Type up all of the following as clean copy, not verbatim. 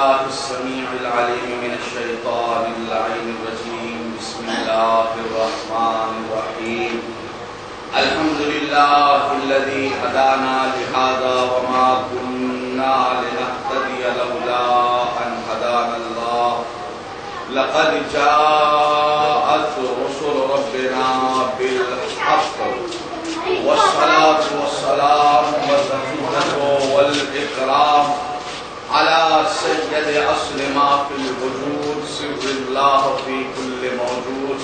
بالله السميع العليم من الشيطان اللعين الرجيم. بسم الله الرحمن الرحيم. الحمد لله الذي هدانا لهذا وما كنا لنهتدي لولا أن هدانا الله. لقد جاءت رسل ربنا بالحق والصلاة والسلام والتحية والإكرام على سيد أصل ما في الوجود سر الله في كل موجود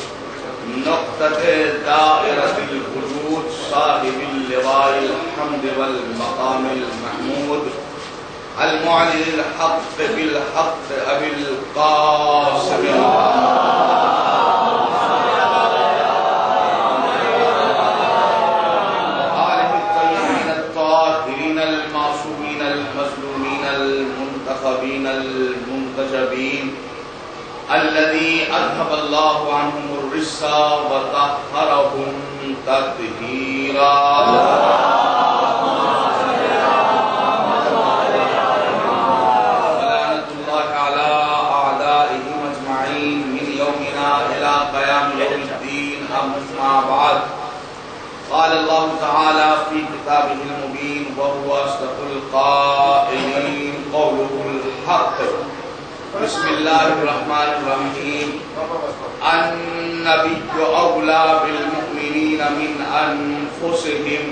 نقطة دائرة الوجود صاحب اللواء الحمد والمقام المحمود المعلن الحق بالحق أبي القاسم آله الطيبين الطاهرين المعصومين المظلومين المنتخبين المنتجبين الذي أذهب الله عنهم الرجس وطهرهم تطهيرا. ولعنة الله على أعدائهم أجمعين من يومنا إلى قيام يوم الدين. أما بعد، قال الله تعالى في كتابه المبين وهو أصدق القائلين قوله الحق. بسم الله الرحمن الرحيم. النبي أولى بالمؤمنين من أنفسهم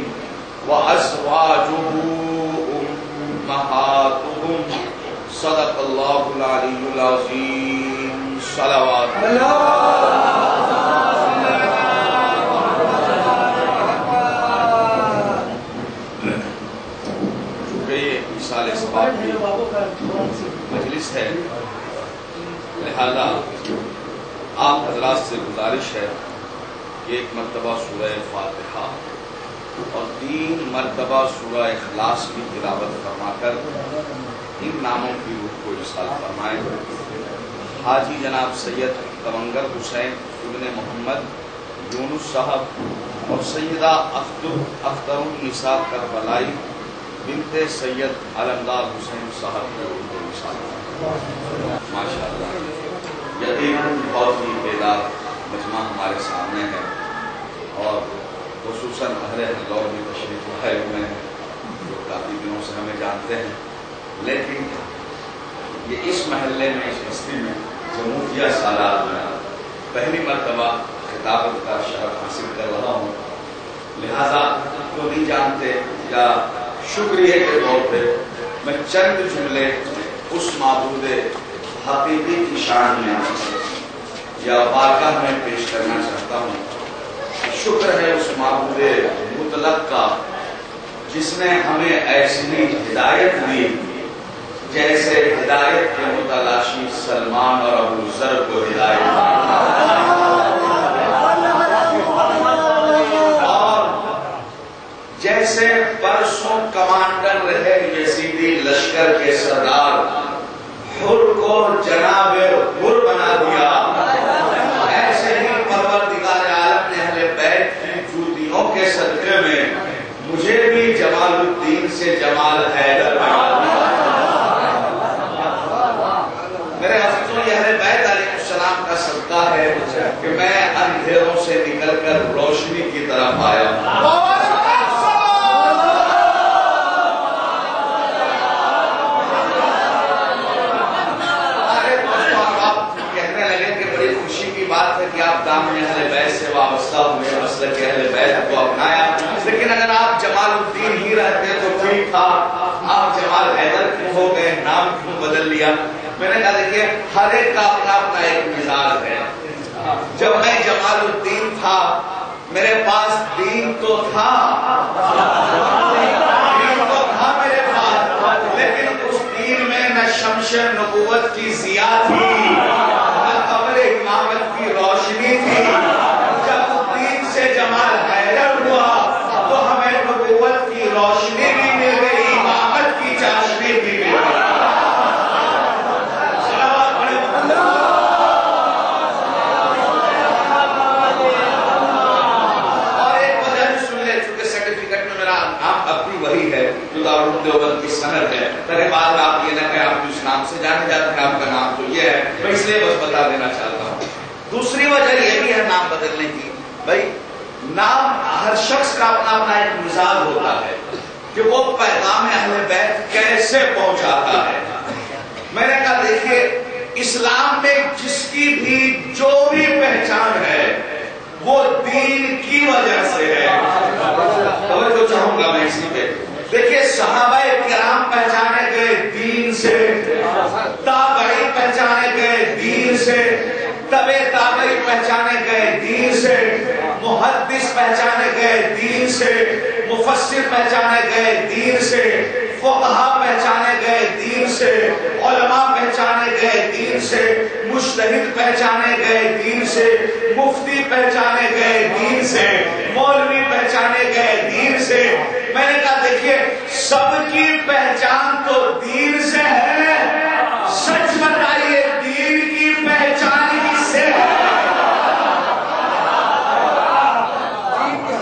وأزواجه أمهاتهم. صدق الله العلي العظيم. صلوات چونکہ یہ مثال ثواب کی مجلس ہے، لہذا آپ حضرات سے گزارش ہے کہ ایک مرتبہ سورہ فاتحہ اور 3 مرتبہ سورہ اخلاص کی تلاوت فرما کر ان ناموں کی روح کو ارسال فرمائیں. حاجی جناب سید تونگر حسین ابن محمد یونس صاحب اور سیدہ اختر النساء کربلائی بنت سید علمدار حسین صاحب کی روح کو ارسال فرمائیں. ماشاءاللہ یقیناً بہت ہی بیدار مجمع ہمارے سامنے ہے اور خصوصاً اہل ہنگور میں تشریف لائے ہوئے ہیں جو کافی دنوں سے ہمیں جانتے ہیں، لیکن یہ اس محلے میں اس بستی میں جمہوریہ سالات میں پہلی مرتبہ خطابت کا شرف حاصل کر رہا ہوں. لہذا جو نہیں جانتے یا شکریہ کے طور پہ میں چند جملے اس معبود حقیقی کی شان میں یا بارگاہ میں پیش کرنا چاہتا ہوں. شکر ہے اس معبود مطلق کا جس نے ہمیں ایسی ہدایت دی جیسے ہدایت کے متلاشی سلمان اور ابو ذر کو ہدایت دی، اور جیسے پرسوں کمانڈر رہے یزیدی لشکر کے سردار حر کو جناب حر بنا دیا، ایسے ہی پروردگار عالم نے اہل بیت کی جوتیوں کے صدقے میں مجھے بھی جمال الدین سے جمال حیدر بنا دیا. میرے عزیزوں، یہ اہل بیت علیہ السلام کا صدقہ ہے کہ میں اندھیروں سے نکل کر روشنی کی طرف آیا ہوں. بات ہے کہ آپ دامن اہل بیت سے وابستہ ہوئے، مسلک اہل بیت کو اپنایا، لیکن اگر آپ جمال الدین ہی رہتے تو ٹھیک تھا. آپ جمال حیدر کیوں ہو گئے، نام کیوں بدل لیا؟ میں نے کہا دیکھیے ہر ایک کا اپنا اپنا ایک مزاج ہے. جب میں جمال الدین تھا میرے پاس دین تو تھا، میرے پاس، لیکن اس دین میں نہ شمش نبوت کی ضیا تھی، امامت کی روشنی تھی. جب دین سے جمال حیدر ہوا تو ہمیں نبوت کی روشنی بھی مل گئی، امامت کی چاشنی بھی مل گئی. اور ایک وجہ سن لے، چونکہ سرٹیفکیٹ میں میرا نام اب بھی وہی ہے جو دارالعلوم دیوبند کی سند ہے. میرے بعد آپ یہ نہ کہ آپ اس نام سے سے جانے جاتے ہیں آپ کا نام تو یہ ہے، میں اس لیے بس بتا دینا چاہتا ہوں۔ دوسری وجہ یہ بھی ہے نام بدلنے کی، بھائی نام ہر شخص کا اپنا اپنا ایک مزاج ہوتا ہے کہ وہ پیغام اہل بیت کیسے پہنچاتا ہے۔ میں نے کہا دیکھیے اسلام میں جس کی بھی جو بھی پہچان ہے وہ دین کی وجہ سے ہے۔ توجہ چاہوں گا میں اسی پہ، دیکھیے صحابہ کرام پہچانے گئے دین سے، تابعی پہچانے گئے دین سے، تبع تابعی پہچانے گئے دین سے، محدث پہچانے گئے دین سے، مفسر پہچانے گئے دین سے، فقہا پہچانے گئے دین سے، علماء پہچانے گئے دین سے، مجتہد پہچانے گئے دین سے، مفتی پہچانے گئے دین سے، مولوی پہچانے گئے دین سے۔ میں نے کہا دیکھیے سب کی پہچان تو دین سے ہے، سچ بتائیے دین کی پہچان کس سے ہے؟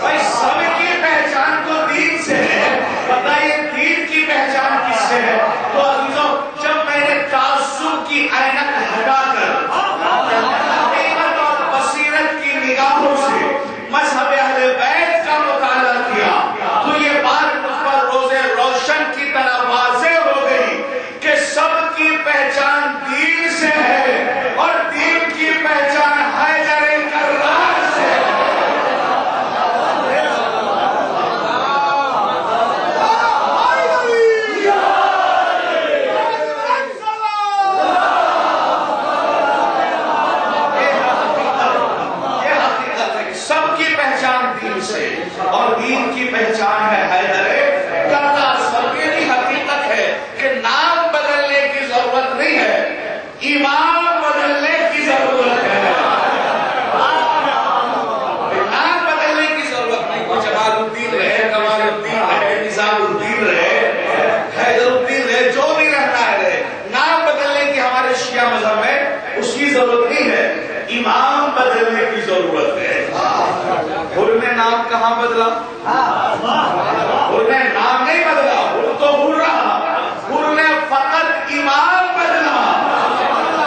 بھائی سب کی پہچان تو دین سے ہے، بتائیے دین کی پہچان کس سے ہے؟ تو عزیزوں جب میں نے تعصب کی عینک ہٹا کر حقیقت اور بصیرت کی نگاہوں سے مذہب اہل بیت کا مطالعہ کیا تو یہ بات مجھ پر روزے روشن کی طرح واضح ہو گئی کہ سب کی پہچان دین سے ہے اور دین کی پہچان حیدر کرار سے ہے۔ سب کی پہچان دین سے اور دین کی پہچان ہے حیدر کرار۔ سب یہ بھی حقیقت ہے کہ نام بدلنے کی ضرورت نہیں ہے، ایمان بدلنے کی ضرورت ہے۔ نام بدلنے کی ضرورت نہیں، وہ جمال الدین رہے، کمال الدین رہے، نظام الدین رہے، حیدر الدین رہے، جو بھی رہتا ہے رہے، نام بدلنے کی ہمارے شیعہ مذہب میں اس کی ضرورت نہیں ہے، ایمان بدلنے کی ضرورت ہے۔ حر نے نام کہاں بدلا؟ حر نے نام نہیں بدلا، حر تو حر رہا، حر نے فقط ایمان بدلا۔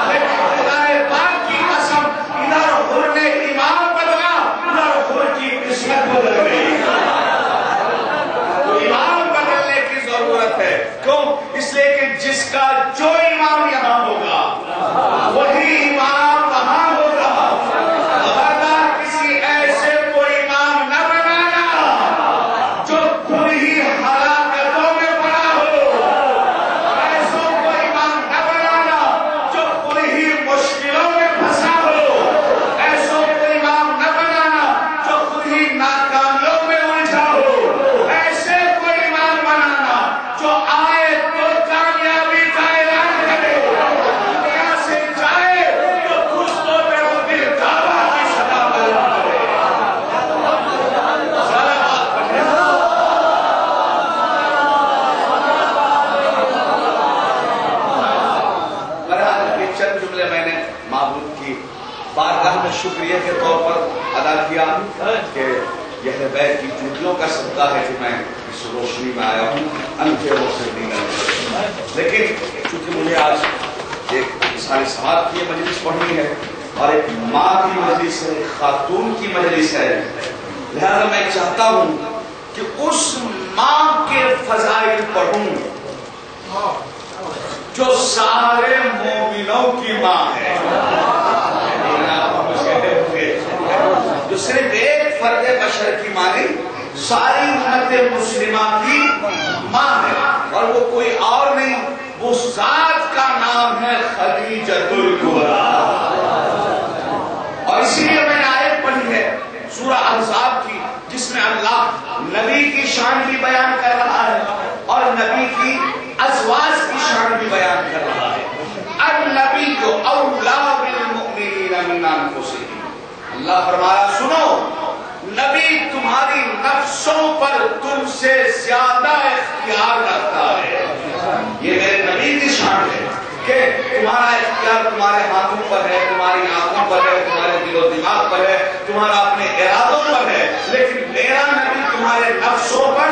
لیکن خدائے پاک کی قسم ادھر حر نے ایمان بدلا، ادھر حر کی قسمت بدل گئی۔ تو ایمان بدلنے کی ضرورت ہے، کیوں؟ اس لیے کہ جس کا جو ایمان یہاں ہوگا وہی ایمان وہاں ہوگا۔ خبردار کسی ایسے کو ایمان نہ بنانا جو خود ہی ہلاکتوں میں پڑا ہو، ایسوں کو ایمان نہ بنانا جو خود ہی مشکلوں میں پھنسا ہو، ایسوں کو ایمان نہ بنانا جو خود ہی ناکامیوں میں الجھا ہو، ایسے کو ایمان بنانا جو آئے تو کامیابی کا اعلان کرے، دنیا سے جائے تو خوش تو میرا دل کعبہ کی صدا بیان کرے۔ صلوات پڑھیں۔ بہرحال یہ چند جملے میں نے معبود کی بارگاہ میں شکریہ کے طور پر ادا کیا کہ یہ اہل بیت کی چوٹیوں کا صدقہ ہے کہ میں اس روشنی میں آیا ہوں، انفیروں سے نہیں ہے۔ لیکن چونکہ مجھے آج ایک سارے سماعت کی مجلس پڑھنی ہے اور ایک ماں کی مجلس ہے، ایک خاتون کی مجلس ہے، لہذا میں چاہتا ہوں کہ اس ماں کے فضائل پڑھوں جو سارے مومنوں کی ماں ہے، جو صرف ایک فرد بشر کی ماں نہیں، ساری امت مسلمہ کی ماں ہے، اور وہ کوئی اور نہیں، وہ ذات کا نام ہے خدیجۃ الکبریٰ۔ اور اسی لیے میں نے آیت پڑھی ہے سورہ احزاب کی جس میں اللہ نبی کی شان بھی بیان کر رہا ہے اور نبی کی ازواج کی شان بھی بیان کر رہا ہے۔ النبی اولیٰ بالمؤمنین من انفسہم، اللہ فرمایا سنو نبی تمہاری نفسوں پر تم سے زیادہ اختیار رکھتا ہے۔ یہ میرے نبی کی شان ہے کہ تمہارا اختیار تمہارے ہاتھوں پر ہے، تمہاری آنکھوں پر ہے، تمہارے دل و دماغ پر ہے، تمہارا اپنے ارادوں پر ہے، لیکن میرا نبی تمہارے نفسوں پر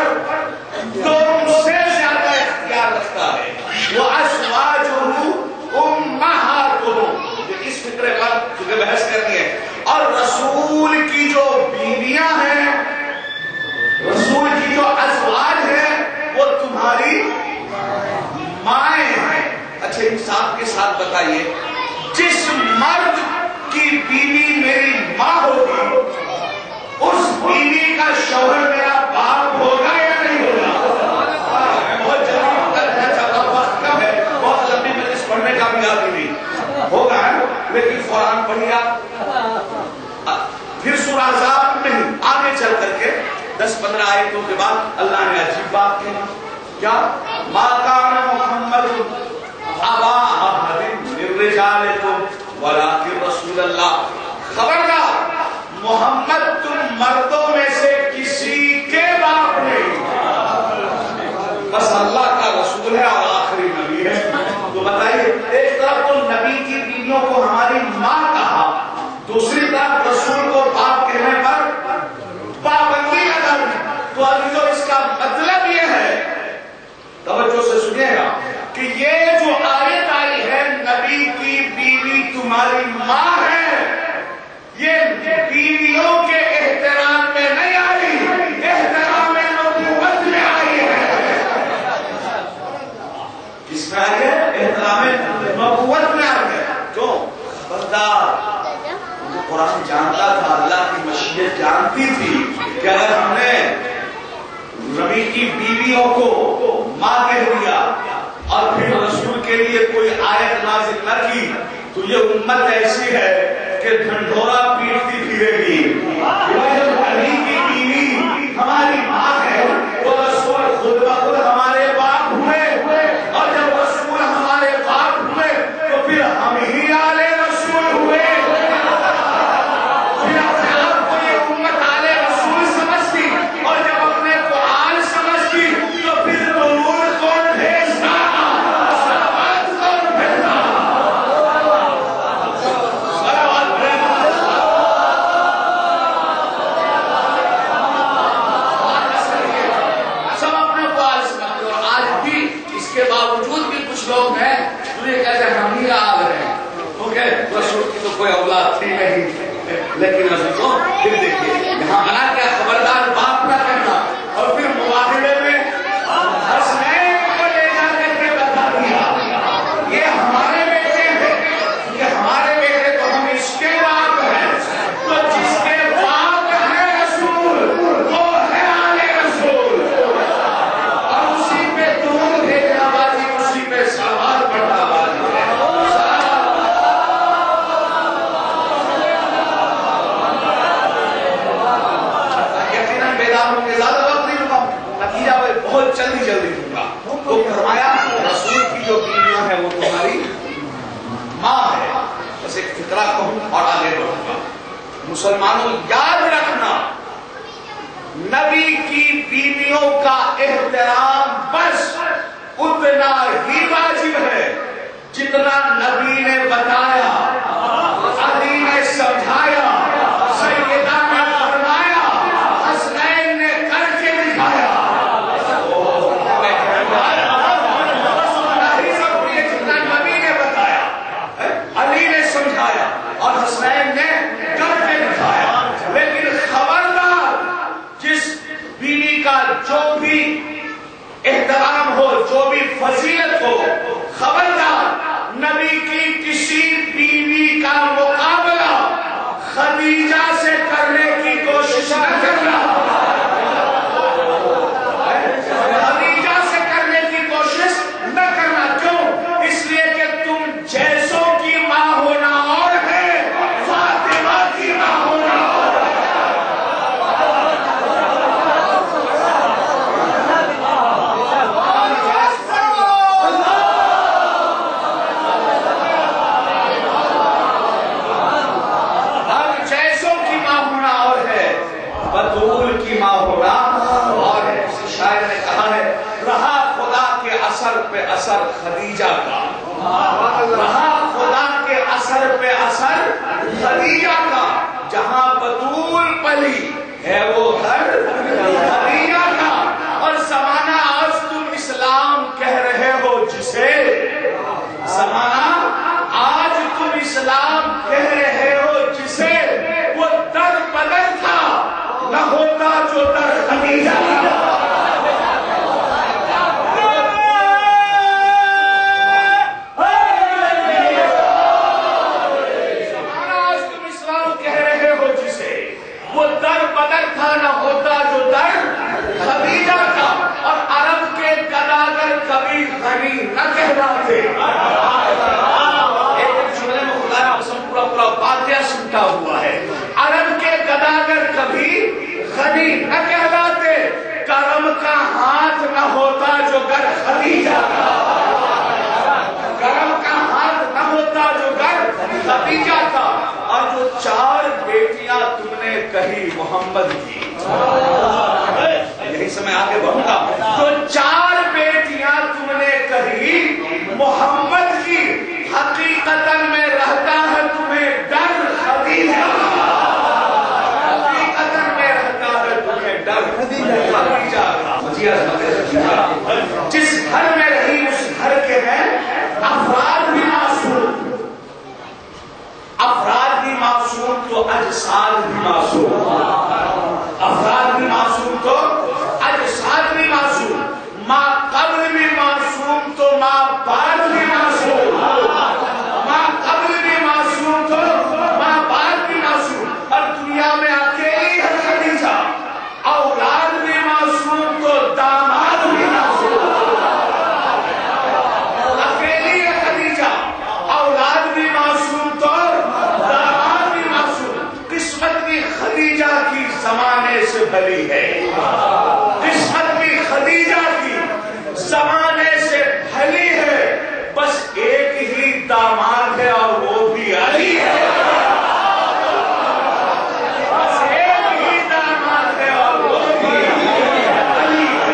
تم سے زیادہ اختیار رکھتا ہے۔ وَأَزْوَاجُهُ ایسے انصاف کے ساتھ بتائیے جس مرد کی بیوی میری ماں ہوگی اس بیوی کا شوہر میرا باپ ہوگا یا نہیں ہوگا؟ بہت جلدی اتر دینا چاہتا ہوں، وقت کم ہے، بہت لمبی مجلس پڑھنے کا بھی یاد نہیں ہوگا، لیکن قرآن پڑھیے آپ پھر سورہ احزاب میں آگے چل کر کے 10-15 آیتوں کے بعد اللہ نے عجیب بات کہی، کیا ما کان محمد ابا احد من رجالکم ولکن رسول اللہ، خبردار محمد تم مردوں میں سے کسی کے باپ نہیں، بس اللہ کا رسول ہے اور آخری نبی ہے۔ تو بتائیے ایک طرف تو نبی کی بیویوں کو ہماری ماں کہا، دوسری طرف رسول کو باپ کہنے پر پابندی لگا دی۔ تو ابھی تو اس کا مطلب یہ ہے، توجہ سے سنیے گا، کہ یہ جو آیت آئی ہے نبی کی بیوی تمہاری ماں ہے، یہ بیویوں کے احترام میں نہیں آئی، احترام نبوت میں آئی ہے۔ کس میں آئی ہے؟ احترام نبوت میں آئی ہے۔ کیوں؟ خبردار قرآن جانتا تھا، اللہ کی مشیت جانتی تھی کہ اگر ہم نے نبی کی بیویوں کو ماں کہہ دیا اور پھر رسول کے لیے کوئی آیت نازل نہ کی تو یہ امت ایسی ہے کہ ڈھنڈورا پیٹتی پھرے گی۔ نبی کی بیوی ہماری ماں ہے، وہ رسول خود بخود ہمارے باپ ہوئے، اور جب رسول ہمارے باپ ہوئے تو پھر ہم ہی آلے رسول ہوئے۔ کوئی اولاد تھی نہیں، لیکن عزیزوں پھر دیکھیے یہاں منع کیا، خبردار باپ نہ کرنا، اور پھر معاہدے میں حسنین کو لے جا کر کے بتا دیا یہ ہمارے بیٹے ہیں، یہ ہمارے بیٹے تو ہم اس کے باپ ہیں، تو جس کے باپ ہے رسول وہ ہے آلے رسول، اور اسی پہ دودھ بھیجنا بازی، اسی پہ سوال پڑھنا بازی ہے۔ بہت جلدی دوں گا۔ تو فرمایا رسول کی جو بیویاں ہیں وہ تمہاری ماں ہے، بس ایک فطرہ کہوں اور آگے بڑھوں گا۔ مسلمانوں یاد رکھنا، نبی کی بیویوں کا احترام بس اتنا ہی واجب ہے جتنا نبی نے بتایا، علی نے سمجھایا، سیدہ نے فرمایا، حسنین نے کر کے دکھایا۔ اور حسنین نے کر کے دکھایا، لیکن خبردار جس بیوی کا جو بھی احترام ہو، جو بھی فضیلت ہو، خبردار نبی کی کسی بیوی کا مقابلہ خدیجہ سے کرنے کی کوشش نہ کرنا، خدیجہ سے کرنے کی کوشش نہ کرنا۔ کیوں؟ اس لیے کہ تم جیسوں کی ماں ہونا اور ہے، فاطمہ کی ماں ہونا اور ہے۔ ہم جیسوں کی ماں ہونا اور ہے، بطول کی ماں ہونا اور ہے۔ کسی شاعر نے کہا ہے، رہا خدا کے اثر پہ اثر خدیجہ کا، رہا خدا کے اثر پہ اثر خدیجہ کا، جہاں بطول پلی ہے وہ گھر خدیجہ کا۔ اور زمانہ آج تم اسلام کہہ رہے ہو جسے، زمانہ آج تم اسلام کہہ رہے ہو جسے، وہ در بدل تھا نہ ہوتا جو در خدیجہ کا۔ کہی محمد کی. یہی سے میں آگے بڑھوں گا. تو 4 بیٹیاں تم نے کہی محمد کی، حقیقتاً میں رہتا ہے تمہیں ڈر خدیجہ. حقیقتاً میں رہتا ہے تمہیں ڈر خدیجہ. جس گھر میں رہی اس گھر کے ہیں افراد بھی معصوم. افراد بھی معصوم تو اجساد بھی معصوم. افراد بھی معصوم تو اجساد بھی معصوم. ماں قبر بھی معصوم تو ماں بعد بھی معصوم. ماں قبر بھی معصوم تو ماں بعد بھی معصوم. اور دنیا میں اکیلی ہے خدیجہ. اولاد بھی معصوم تو داماد بھی معصوم. اکیلی ہے خدیجہ، اولاد بھی معصوم تو داماد بھی معصوم. قسمت بھی خدیجہ کی زمانے سے بھلی ہے. قسمت بھی خدیجہ کی زمانے سے بھلی ہے. بس ایک ہی داماد ہے اور وہ بھی علی ہے. بس ایک ہی داماد ہے اور وہ بھی علی ہے.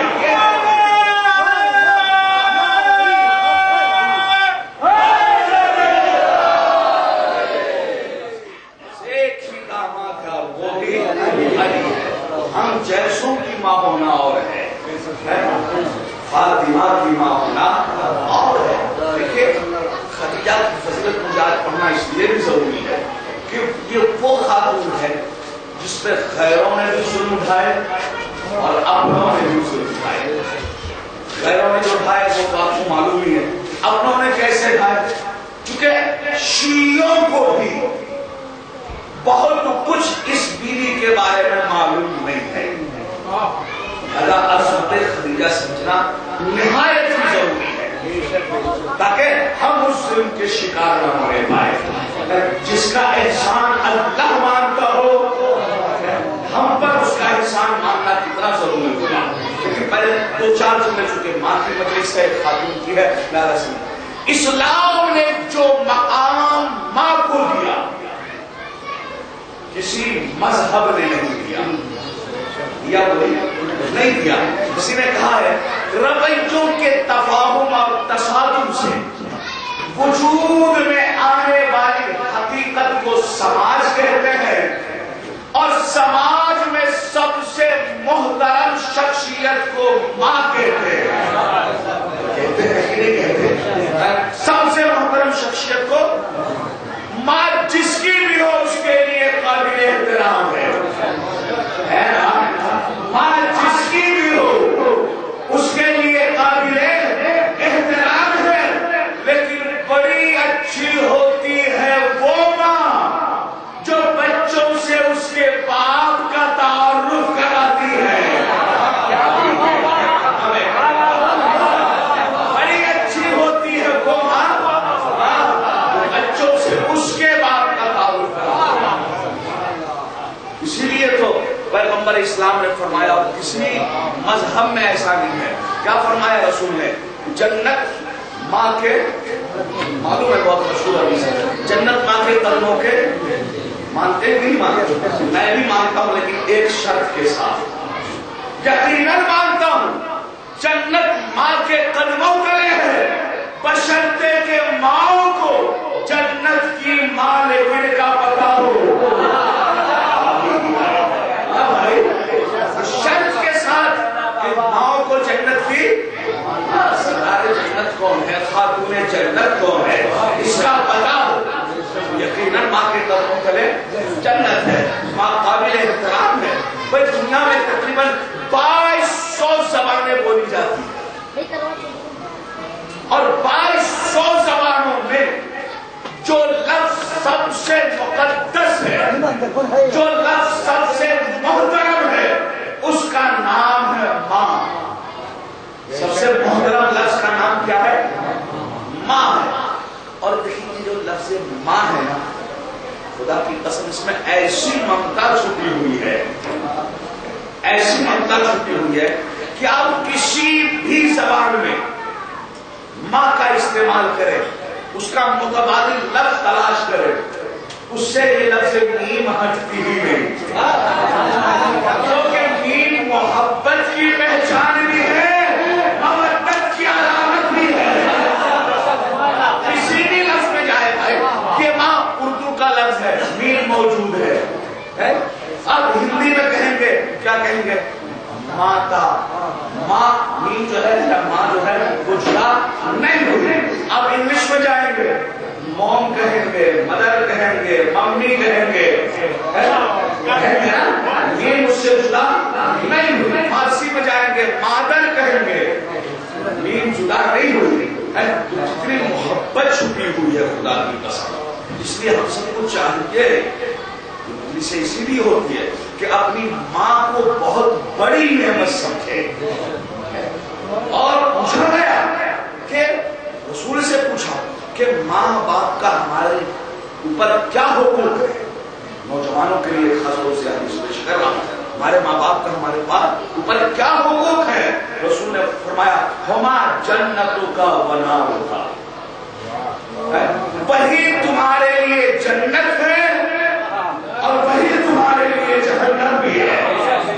ایک ہی داماد ہے اور وہ بھی علی ہے. ہم جیسوں کی ماں ہونا اور ہے، فاطمہ کی ماں ہونا اور ہے. دیکھیے خدیجہ کی فضیلت مجھے آج پڑھنا اس لیے بھی ضروری ہے کہ یہ وہ خاتون ہے جس پہ غیروں نے بھی ظلم اٹھائے اور اپنوں نے بھی ظلم اٹھائے. غیروں نے جو اٹھائے وہ تو آپ کو معلوم ہی ہے. اپنوں نے کیسے اٹھائے؟ چونکہ شیعوں کو بھی بہت کچھ اس بیوی کے بارے میں معلوم نہیں ہے. عصمت خدیجہ سمجھنا نہایت ہی ضروری ہے تاکہ ہم اس ظلم کے شکار نہ ہونے پائے. جس کا احسان اللہ مانتا ہو ہم پر اس کا احسان ماننا کتنا ضروری ہوگا. لیکن پہلے 2-4 جملے چونکہ ماں کی مجلس ہے، خاتون کی ہے، لہذا سمجھ. اسلام نے جو مقام ماں کو دیا کسی مذہب نے نہیں دیا. یا نہیں دیا. کسی نے کہا ہے رویوں کے تفاہم اور تصادم سے وجود میں آنے والی حقیقت کو سماج کہتے ہیں اور سماج میں سب سے محترم شخصیت کو ماں کہتے ہیں. کہتے ہیں کہ نہیں کہتے؟ سب سے محترم شخصیت کو ماں جس کی بھی ہو اس کے لیے قابل احترام ہے نا. ماں جس کی بھی ہو اس کے لیے قابل احترام ہے. لیکن بڑی اچھی ہوتی ہے وہ ماں جو بچوں سے اس کے باپ کا تعارف کراتی ہے. بڑی اچھی ہوتی ہے وہ ماں بچوں سے اس کے باپ کا تعارف کراتی ہے. اسی لیے تو پیغمبر اسلام نے فرمایا اور کسی مذہب میں ایسا نہیں ہے. کیا فرمایا رسول نے؟ جنت ماں کے، معلوم ہے بہت مشہور حدیث ہے، جنت ماں کے قدموں کے. مانتے نہیں مانتے؟ میں بھی مانتا ہوں لیکن ایک شرط کے ساتھ. یقیناً مانتا ہوں جنت ماں کے قدموں تلے ہے بشرطے کہ ماں کو جنت کی مالکن کا پتہ ہو. شرط کے ساتھ کہ ماں کو جنت کی سردار جنت کون ہے، خاتون جنت کون ہے، اس کا پتہ ہو. یقیناً ماں کے قدموں تلے جنت ہے. ماں قابل احترام ہے. بھائی دنیا میں تقریباً 2200 زبانیں بولی جاتی ہیں اور 2200 زبانوں میں جو لفظ سب سے مقدس ہے، جو لفظ سب سے محترم ہے، اس کا نام ہے ماں. سب سے محترم لفظ کا نام کیا ہے؟ ماں ہے. اور دیکھیے جو لفظ ماں ہے نا، خدا کی قسم اس میں ایسی ممتا چھپی ہوئی ہے، ایسی ممتا چھپی ہوئی ہے کہ آپ کسی بھی زبان میں ماں کا استعمال کریں، اس کا متبادل لفظ تلاش کریں اس سے یہ لفظ میم ہٹتی ہی نہیں، کیونکہ میم محبت کی پہچان بھی ہے، مودت کی علامت بھی ہے۔ کسی بھی لفظ میں جائے بھائی کہ ماں اردو کا لفظ ہے، میم موجود ہے، اب ہندی میں کہیں گے کیا کہیں گے؟ ماتا، ماں میم جو ہے ماں جو ہے وہ جڑا نہیں ہوئی۔ اب انگلش میں جائیں گے موم کہیں گے، مدر کہیں گے، ممی کہیں گے، میم اس سے جڑا نہیں ہوئی۔ فارسی میں جائیں گے مادر کہیں گے، میم جڑا نہیں ہوئی۔ کتنی محبت چھپی ہوئی ہے خدا کی قسم۔ اس لیے ہم سب کو چاہیے، اسے اسی لیے ہوتی ہے کہ اپنی ماں کو بہت بڑی نعمت سمجھے۔ اور پوچھا گیا کہ رسول سے پوچھا کہ ماں باپ کا ہمارے اوپر کیا حقوق ہے؟ نوجوانوں کے لیے خاص طور سے حدیث پیش کر رہا ہوں، ہمارے ماں باپ کا ہمارے اوپر کیا حقوق ہے؟ رسول نے فرمایا ہما جنتوں کا ونار کا، وہی تمہارے لیے جنت ہے اور وہی تمہارے لیے جہنم بھی ہے۔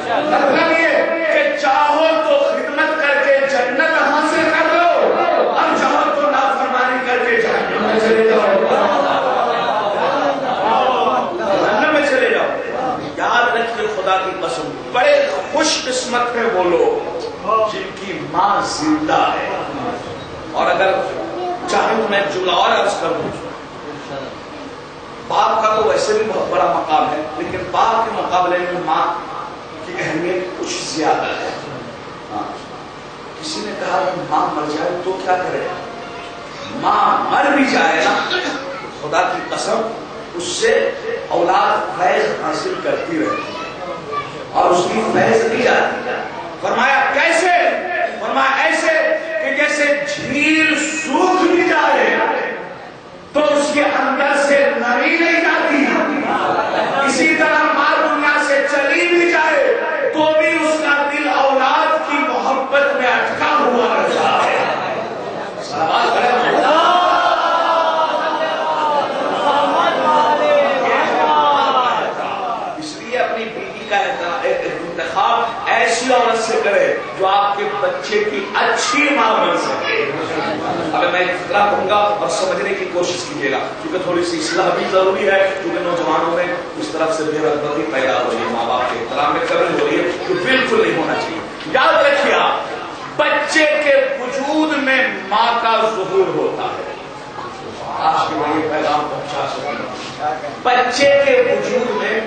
مطلب یہ کہ چاہو تو خدمت کر کے جنت حاصل کر لو، اور چاہو تو نافرمانی کر کے جہنم میں چلے جاؤ، جہنم میں چلے جاؤ۔ یاد رکھیے خدا کی قسم، بڑے خوش قسمت ہیں وہ لوگ جن کی ماں زندہ ہے۔ اور اگر چاہے تو میں ایک جملہ اور عرض کر دوں، باپ کا تو ویسے بھی بہت بڑا مقام ہے، لیکن باپ کے مقابلے میں ماں کی اہمیت کچھ زیادہ ہے۔ کسی نے کہا کہ ماں مر جائے تو کیا کرے؟ ماں مر بھی جائے نا، خدا کی قسم اس سے اولاد فیض حاصل کرتی رہتی اور اس کی فیض نہیں جاتی۔ فرمایا کیسے؟ فرمایا ایسے کہ جیسے جھیل سوکھ بھی جائے تو اس کے اندر سے نمی نہیں جاتی، اسی طرح ماں دنیا سے چلی بھی جائے تو بھی اس کا دل اولاد کی محبت میں اٹکا ہوا رہتا ہے۔ اس لیے اپنی بیوی کا انتخاب ایسی عورت سے کرے جو آپ کے بچے کی اچھی ماں بن سکے۔ اگر میں ایک فکرہ کہوں گا اور سمجھنے کی کوشش کیجیے گا، کیونکہ تھوڑی سی اصلاح بھی ضروری ہے، کیونکہ نوجوانوں میں اس طرف سے بے رغبتی پیدا ہو رہی ہے، ماں باپ کے احترام میں کمی ہو رہی ہے، جو بالکل نہیں ہونا چاہیے۔ یاد رکھیے آپ، بچے کے وجود میں ماں کا ظہور ہوتا ہے۔ آج کے لیے پیغام پہنچا سکیں، بچے کے وجود میں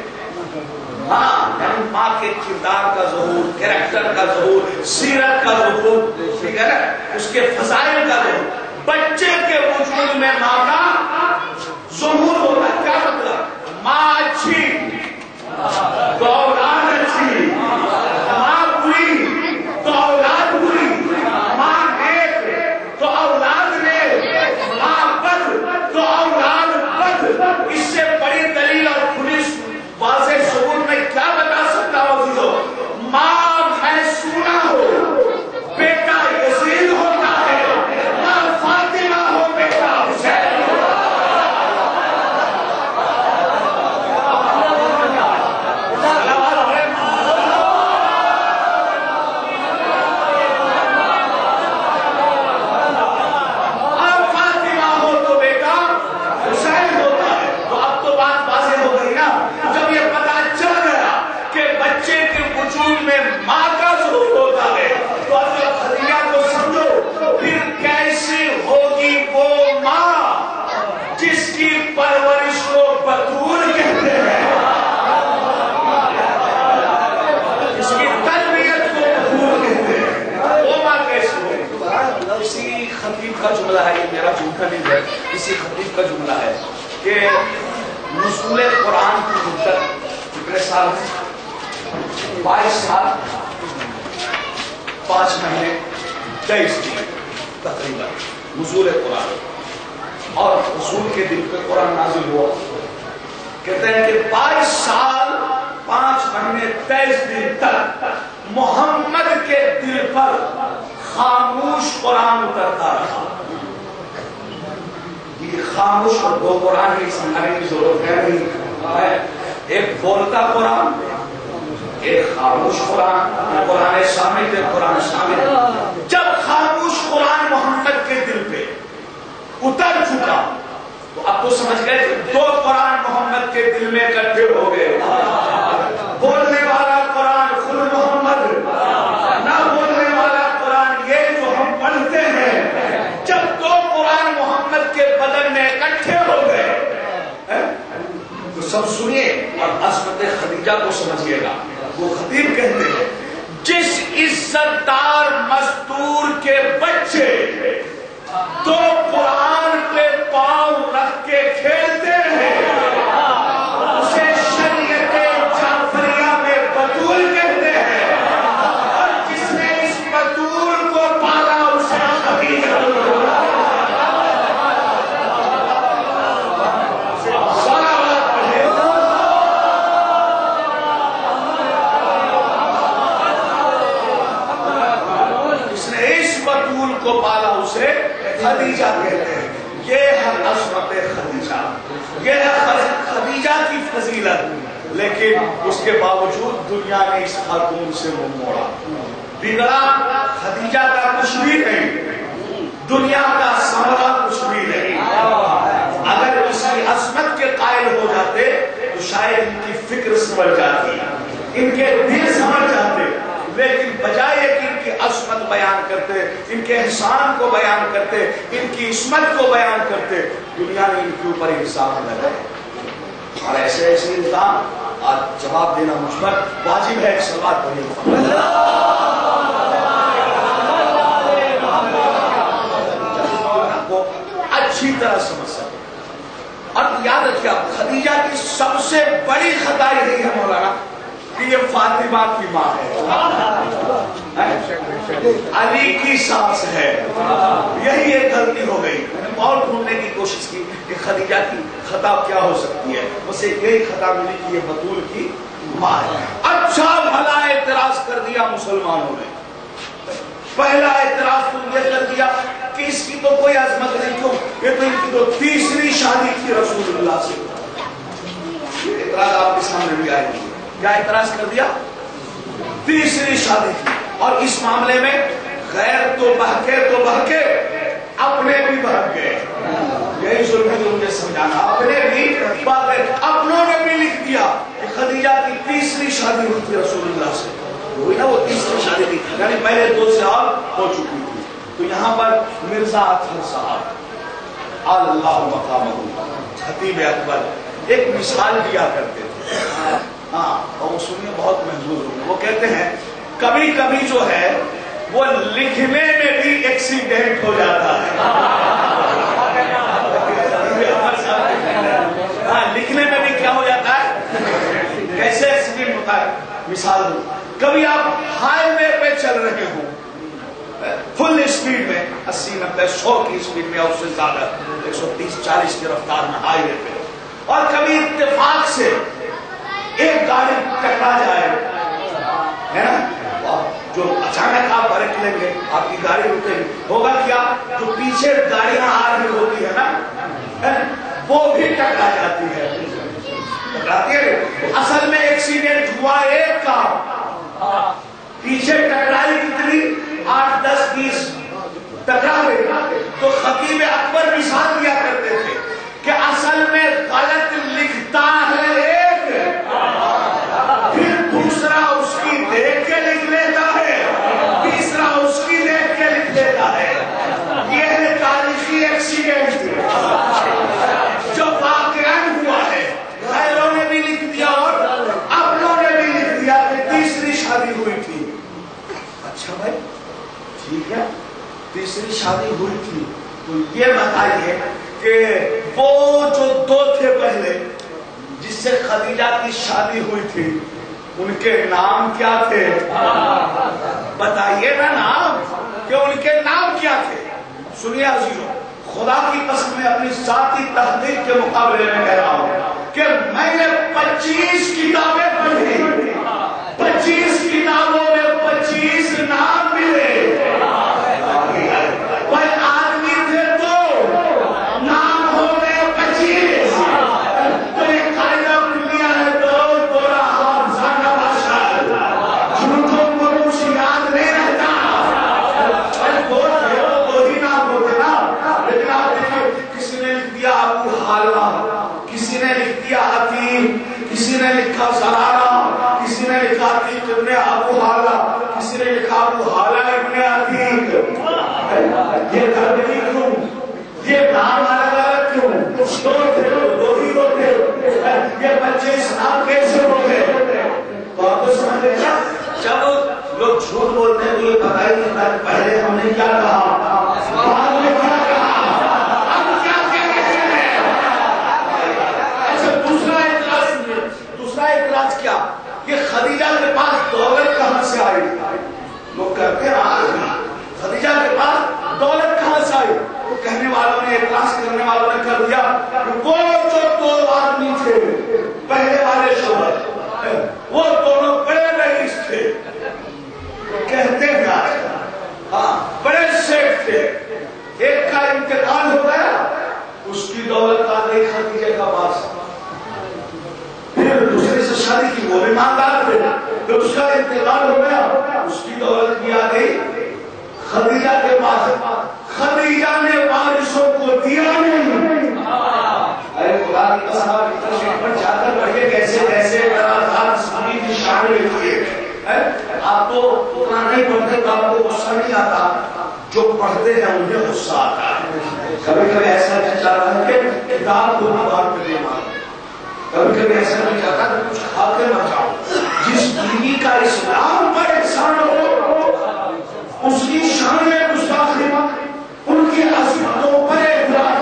ماں، یعنی ماں کے کردار کا ظہور، کریکٹر کا ظہور، سیرت کا ظہور، ٹھیک ہے نا، اس کے فضائل کا ظہور، بچے کے وجود میں ماں کا ظہور ہوتا ہے۔ کیا مطلب؟ ماں اچھی تو اولاد اچھی، ماں بری تو اولاد بری، ماں نیک تو اولاد نیک، ماں بد تو اولاد بد۔ اس سے بڑی دلیل اور پولیس واضح ثبوت میں کیا بتا سکتا ہوں؟ ماں محسونہ ہو بیٹا یزید ہوتا ہے، ماں فاطمہ ہو بیٹا حسین ہوتا ہے۔ فاطمہ ہو تو بیٹا حسین ہوتا ہے۔ تو اب تو بات واضح ہو گئی نا، جب یہ پتا چل گیا کہ بچے کے وجود میں ماں کا ظہور ہوتا ہے تو اب خدیجہ کو سمجھو، پھر کیسی ہوگی وہ ماں جس کی پرورش کو بطول کہتے ہیں، جس کی تربیت کو بطول کہتے ہیں، وہ ماں کیسی ہوگی؟ اسی خطیب کا جملہ ہے، یہ میرا جھوٹا نہیں ہے، اسی خطیب کا جملہ ہے کہ نزول قرآن کی مدت کتنے سال ہے؟ 22 سال 5 مہینے 23 دن تقریباً نزول قرآن، اور رسول کے دل پہ قرآن نازل ہوا۔ کہتے ہیں کہ 22 سال 5 مہینے 23 دن تک محمد کے دل پر خاموش قرآن اترتا رہا۔ یہ خاموش اور دو قرآن کی سمجھانے کی ضرورت ہے نہیں. ایک بولتا قرآن، ایک خاموش قرآن. قرآن شامل ہے، قرآن شامل. جب خاموش قرآن محمد کے دل پہ اتر چکا تو اب تو سمجھ گئے کہ دو قرآن محمد کے دل میں اکٹھے ہو گئے. بولنے والا قرآن خود محمد، نہ بولنے والا قرآن یہ جو ہم پڑھتے ہیں. جب دو قرآن محمد کے بدن میں اکٹھے ہو گئے تو سب سنیے اور عصمت خدیجہ کو سمجھیے گا. وہ خطیب کہتے ہیں جس عزت دار مزدور کے بچے تو قرآن پہ پاؤں رکھ کے کھیلتے ہیں اسے شریعت جعفریہ میں بطول کہتے ہیں. اور جس نے اس بطول کو پالا اسے خدیجہ. جس نے اس بطول کو پالا اسے خدیجہ کہتے ہیں. یہ ہے عصمت خدیجہ، یہ ہے خدیجہ کی فضیلت. لیکن اس کے باوجود دنیا نے اس خاتون سے منہ موڑا. بگڑا خدیجہ کا کچھ بھی نہیں، دنیا کا ثمرہ کچھ بھی نہیں. اگر اس کی عصمت کے قائل ہو جاتے تو شاید ان کی فکر سمجھ جاتی، ان کے دل سمجھ جاتے. لیکن بجائے کہ ان کی عصمت بیان کرتے، ان کے احسان کو بیان کرتے، ان کی عصمت کو بیان کرتے، دنیا نے ان کے اوپر الزام لگائے. اور ایسے ایسے الزام آج جواب دینا مجھ پر واجب ہے. صلوات پڑھیے. اچھی طرح سمجھ سکتے. اور یاد رکھیے خدیجہ کی سب سے بڑی خطا یہی ہے مولانا کہ یہ فاطمہ کی ماں ہے، علی کی ساس ہے. یہی ایک غلطی ہو گئی. میں نے اور ڈھونڈنے کی کوشش کی کہ خدیجہ کی خطا کیا ہو سکتی ہے. اسے یہی خطا ملی کہ یہ بطول کی ماں ہے. اچھا بھلا اعتراض کر دیا مسلمانوں نے. پہلا اعتراض تو یہ کر دیا کہ اس کی تو کوئی عظمت نہیں، کیوں یہ تو ان کی تو تیسری شادی تھی رسول اللہ سے. یہ اعتراض آپ کے سامنے بھی آئے گی. کیا اعتراض کر دیا؟ تیسری شادی تھی. اور اس معاملے میں غیر تو بہکے اپنے بھی بہک گئے. یہی ظلم ہے جو مجھے سمجھانا. اپنے بھی اپنوں نے بھی لکھ دیا کہ خدیجہ کی تیسری شادی ہوئی تھی رسول اللہ سے. وہی نا وہ تیسری شادی تھی، یعنی پہلے 2 سال ہو چکی تھی. تو یہاں پر مرزا اطہر صاحب اللہ مقامہ خطیب اکبر ایک مثال دیا کرتے تھے. ہاں اور وہ سنیے بہت محظوظ ہوں. وہ کہتے ہیں کبھی کبھی جو ہے وہ لکھنے میں بھی ایکسیڈنٹ ہو جاتا ہے. ہاں لکھنے میں بھی کیا ہو جاتا ہے؟ کیسے ایکسیڈنٹ ہوتا ہے؟ مثال دوں. کبھی آپ ہائی وے پہ چل رہے ہوں فل اسپیڈ میں 80 90 100 کی اسپیڈ میں اور اس سے زیادہ 130 40 کی رفتار میں ہائی وے پہ، اور کبھی اتفاق سے ایک گاڑی ٹکرا جائے ہے نا، جو اچانک آپ برک لیں گے آپ کی گاڑی رکے گی. ہوگا کیا؟ جو پیچھے گاڑیاں آ رہی ہوتی ہے نا وہ بھی ٹکرا جاتی ہے. ٹکراتی ہے. اصل میں ایکسیڈنٹ ہوا ایک کا، پیچھے ٹکرائی کتنی 8 10 20 ٹکرا گئی. تو خطیب اکبر مثال دیا کرتے تھے کہ اصل میں غلط لکھتا ہے ایک، پھر دوسرا اس کی دیکھ کے لکھ لیتا ہے، تیسرا اس کی دیکھ کے لکھ لیتا ہے. یہ ہے تاریخی ایکسیڈنٹ جو واقعاً ہوا ہے. غیروں نے بھی لکھ دیا اور اپنوں نے بھی لکھ دیا کہ تیسری شادی ہوئی تھی. اچھا بھائی ٹھیک ہے تیسری شادی ہوئی تھی، تو یہ بتائیے کہ وہ جو 2 تھے پہلے جس سے خدیجہ کی شادی ہوئی تھی ان کے نام کیا تھے؟ بتائیے نا نام، کہ ان کے نام کیا تھے. سنیے عزیزوں، خدا کی قسم میں اپنی ذاتی تحقیق کے مقابلے میں کہہ رہا ہوں کہ میں نے 25 کتابیں پڑھی، 25 کتابوں میں 25 نام ملے. آدمی تھے تو نام ہو گئے ابو حالہ، کسی نے لکھ دیا عتیق، کسی نے لکھا زرارہ، کسی نے لکھا عتیق ابن ابو حالہ، کسی نے لکھا ابو حالہ ابن عتیق۔ یہ گڑبڑی کیوں؟ یہ نام الگ الگ کیوں؟ دو ہی ہوتے، یہ بچے اسلام کیسے ہوتے؟ تو آپ کو سمجھ لیں جب لوگ جھوٹ بولتے ہیں تو یہ پتہ ہی نہیں تھا پہلے ہم نے کیا کہا، بعد میں کیا کہا، اب کیا کہہ رہے ہیں۔ اچھا دوسرا اعتراض کیا؟ کہ خدیجہ کے پاس دولت کہاں سے آئی؟ لوگ کہتے ہیں خدیجہ کے پاس دولت کہاں سے آئی؟ تو کہنے والوں نے، اعتراض کرنے والوں نے کر دیا کہ وہ جو دو آدمی تھے پہلے والے شوہر، وہ دونوں بڑے رئیس تھے، کہتے ہیں ہاں بڑے شیخ تھے، ایک کا انتقال ہو گیا، اس کی دولت آ گئی خدیجہ کا پاس، پھر دوسرے سے شادی کی، وہ بھی مالدار تھے، پھر اس کا انتقال ہو گیا، اس کی دولت بھی آ گئی خدیجہ کے پاس، خدیجہ نے وارثوں کو دیا نہیں۔ ارے خدا کی قسم پر جا کر پڑھے کیسے کیسے سبھی کی شان لکھی ہے۔ آپ تو اتنا نہیں پڑھتے تو آپ کو غصہ نہیں آتا، جو پڑھتے ہیں انہیں غصہ آتا ہے۔ کبھی کبھی ایسا نہیں چاہتا ہے کہ کتاب کو دیوار پہ دے مارو، کبھی کبھی ایسا نہیں چاہتا کہ کچھ کھا کے نہ جاؤ۔ جس بیوی کا اسلام پر احسان ہو اس کی شان میں گستاخی، ان کی عظمتوں پر اعتراض،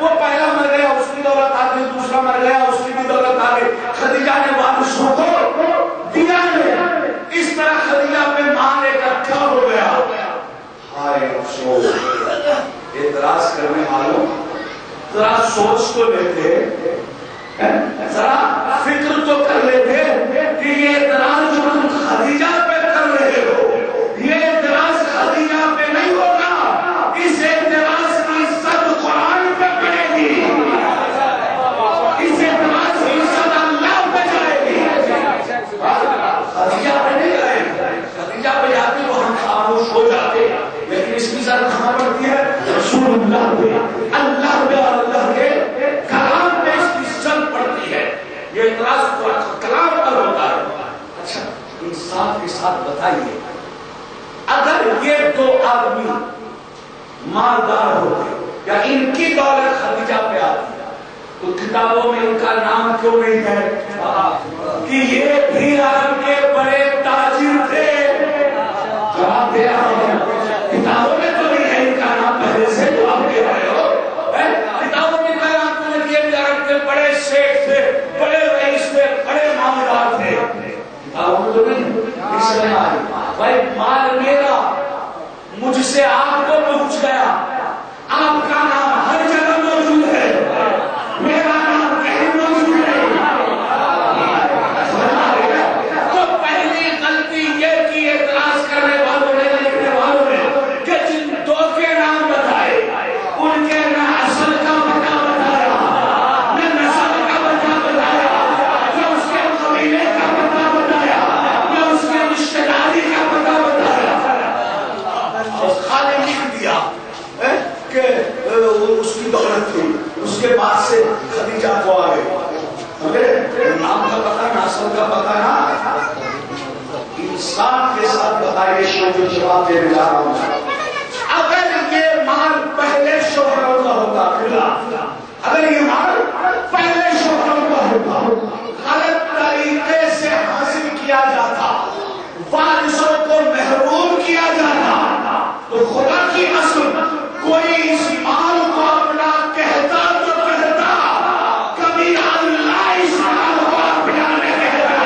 وہ پہلا مر گیا اس کی دولت آ گئی، دوسرا مر گیا اس کی بھی دولت آ گئی، خدیجہ نے وارثوں کو دیا نہیں، اس طرح خدیجہ پہ مال ایک اکھا ہو گیا۔ ہائے افسوس، اعتراض کرنے والوں ذرا سوچ تو لیتے، ذرا فکر تو کر لیتے کہ یہ اعتراض جو تم خدیجہ پہ کر رہے ہو، یہ اعتراض خدیجہ پہ نہیں ہوگا، اس اعتراض کی صد قرآن پہ پڑے گی، اس اعتراض کی صد اللہ پہ جائے گی، خدیجہ پہ نہیں جائے گی۔ خدیجہ پہ جاتی تو ہم خاموش ہو جاتے، لیکن اس کی صد کہاں پڑتی ہے؟ رسول اللہ پہ، اللہ پہ اور اللہ کے کلام پہ اس کی صد پڑتی ہے۔ یہ اعتراض کلام پر ہوتا ہے۔ اچھا انصاف کے ساتھ بتائیے، اگر یہ دو آدمی مالدار ہوتے یا ان کی دولت خدیجہ پہ آتی تو کتابوں میں ان کا نام کیوں نہیں ہے کہ یہ بھی عرب کے بڑے تاجر تھے؟ جواب دے رہا ہوں، کتابوں میں تو نہیں ہے ان کا نام، پہلے سے جواب دے رہے ہو، کتابوں میں کا نام تو نہیں، یہ بھی عرب کے بڑے شیخ تھے، بڑے رئیس تھے، بڑے مالدار تھے، کتابوں میں تو نہیں۔ اس لیے بھائی مال میرا مجھ سے آپ کو پہنچ گیا، آپ کا نام ہر جگہ موجود ہے، میرا نام کہیں موجود نہیں۔ تو پہلی غلطی یہ کی اعتراض کرنے والوں نے، لکھنے والوں نے، کہ جن دو کے نام بتائے ان کے نہ اصل کا پتہ بتایا، نہ نسل کا پتہ بتایا، نہ اس کے قبیلے کا پتہ بتایا، نہ اس کے رشتہ داری کا پتہ بتایا، خالی لکھ دیا کہ اس کی دولت تھی، اس کے بعد سے خدیجہ کو آ گئے، نام کا پتہ نہ اصل کا پتہ نہ، انصاف کے ساتھ بتائیے، جو جواب دینے جا رہا ہوں۔ اگر یہ مال پہلے شوہروں کا ہوتا، اگر یہ مال پہلے شوہروں کا ہوتا، غلط طریقے سے حاصل کیا جاتا، وارثوں کو محروم کیا جاتا، تو خدا کی قسم کوئی اس مال کو اپنا کہتا تو کہتا، کبھی اللہ اس مال کو اپنا نہیں کہتا۔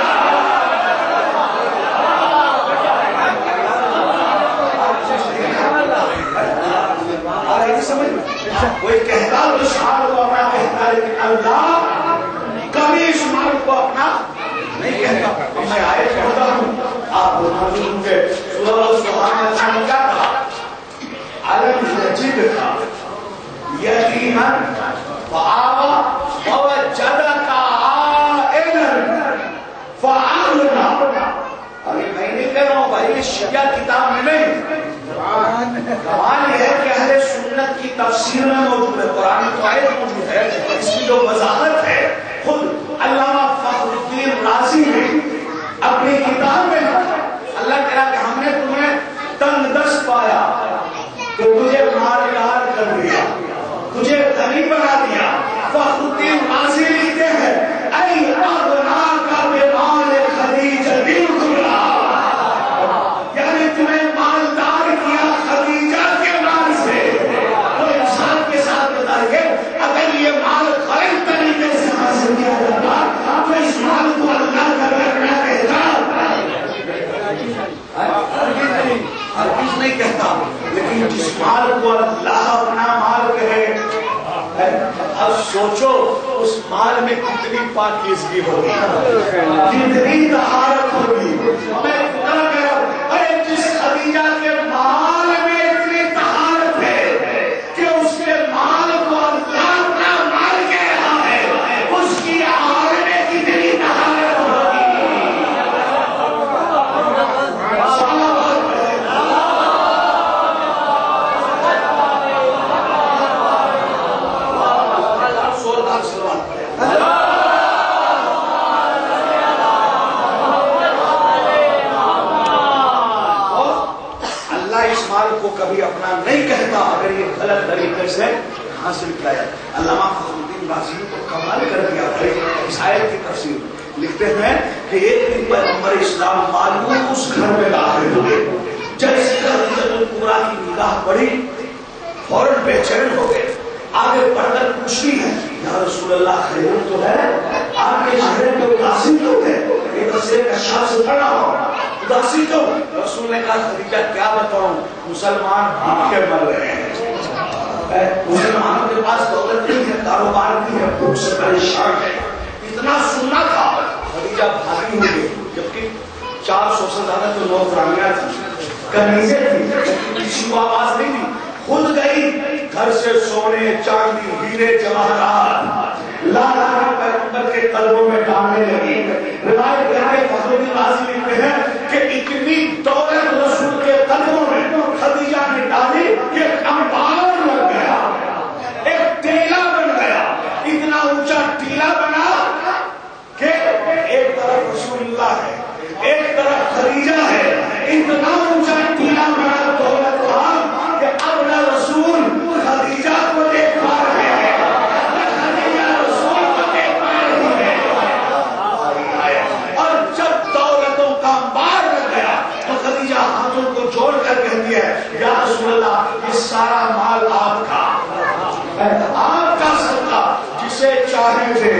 کوئی کہتا تو اس مال کو اپنا کہتا، لیکن اللہ کبھی اس مال کو اپنا نہیں کہتا۔ میں آئے کہتا ہوں، آپ موجود ہوں گے، سورہ سبحان اللہ نے کیا کہا؟ علم یجدک یتیما فآوی ووجدک عائلا فأغنی۔ ابھی میں نہیں کہہ رہا ہوں بھائی، یہ شیعہ کتاب میں نہیں، کمال یہ ہے کہ اہل سنت کی تفسیر میں موجود ہے، قرآن تو آیت موجود ہے، اس کی جو وضاحت ہے خود علامہ فخر الدین رازی نے اپنی کتاب میں اللہ کہا کہ ہم نے تمہیں تنگ دست پایا کہ تجھے مالدار کر دیا، تجھے غنی بنا دیا۔ فخر الدین رازی لکھتے ہیں اے اغنا کا بمال خدیجہ الکبریٰ، یعنی تمہیں مالدار کیا خدیجہ کے مال سے۔ وہ انسان کے ساتھ بتائیے اگر یہ مال غلط طریقے سے حاصل کیا جاتا تو اس مال کو اللہ کا رکھنا کہتا، ہرگز نہیں کہتا، لیکن جس مال کو اللہ اپنا مال کہے، اب سوچو اس مال میں کتنی پاکیزگی ہوگی، کتنی طہارت ہوگی۔ میں اتنا کہہ رہا ہوں ارے جس خدیجہ کے مال میں اتنی طہارت ہے کہ اس کے مال کو اللہ اپنا مال کہہ رہا ہے، اس کی آل میں کتنی طہارت ہوگی۔ کو کبھی اپنا نہیں کہتا اگر یہ غلط طریقے سے حاصل کیا جائے۔ علامہ فخر الدین رازی نے تو کمال کر دیا اس آیت کی تفسیر، لکھتے ہیں کہ ایک دن پیغمبر اسلام معلوم اس گھر میں داخل ہوئے، جیسے خدیجہ الکبریٰ کی نگاہ پڑی فوراً بے چین ہو گئے، آگے پڑھ کر پوچھتی ہے یا رسول اللہ خیر تو ہے؟ آپ کے چہرے پہ اداسی تو ہے، ایک دوسرے کا شخص کھڑا ہو، اداسی تو؟ رسول نے کہا خدیجہ کیا بتاؤں، مسلمان بھوکے مر رہے ہیں، مسلمانوں کے پاس دولت نہیں ہے، کاروبار نہیں ہے، بھوک سے پریشان ہے۔ اتنا سننا تھا خدیجہ بھاگی ہوئی، جبکہ 400 سے زیادہ تو نوکرانیاں تھیں، کنیزیں تھیں، کسی کو آواز نہیں دی، خود گئی گھر سے سونے چاندی ہیرے جواہرات لا لا پیغمبر کے قلبوں میں ڈالنے لگی۔ روایت ہے فخر الدین رازی لکھتے ہیں کہ اتنی دولت رسول کے قلبوں میں خدیجہ نے ڈالی کہ انبار لگ گیا، ایک ٹیلا بن گیا، اتنا اونچا ٹیلا بنا کہ ایک طرف رسول اللہ ہے ایک طرف خدیجہ ہے، اتنا اونچا ٹیلا بنا دولت تھا کہ اب نہ رسول خدیجہ کو دیکھ پا رہے ہیں، نہ خدیجہ رسول کو دیکھ پا رہی ہے۔ اور جب دولتوں کا انبار لگ گیا تو خدیجہ ہاتھوں کو جوڑ کر کہتی ہے یا رسول اللہ یہ سارا مال آپ کا، آپ کا صدقہ، جسے چاہے دے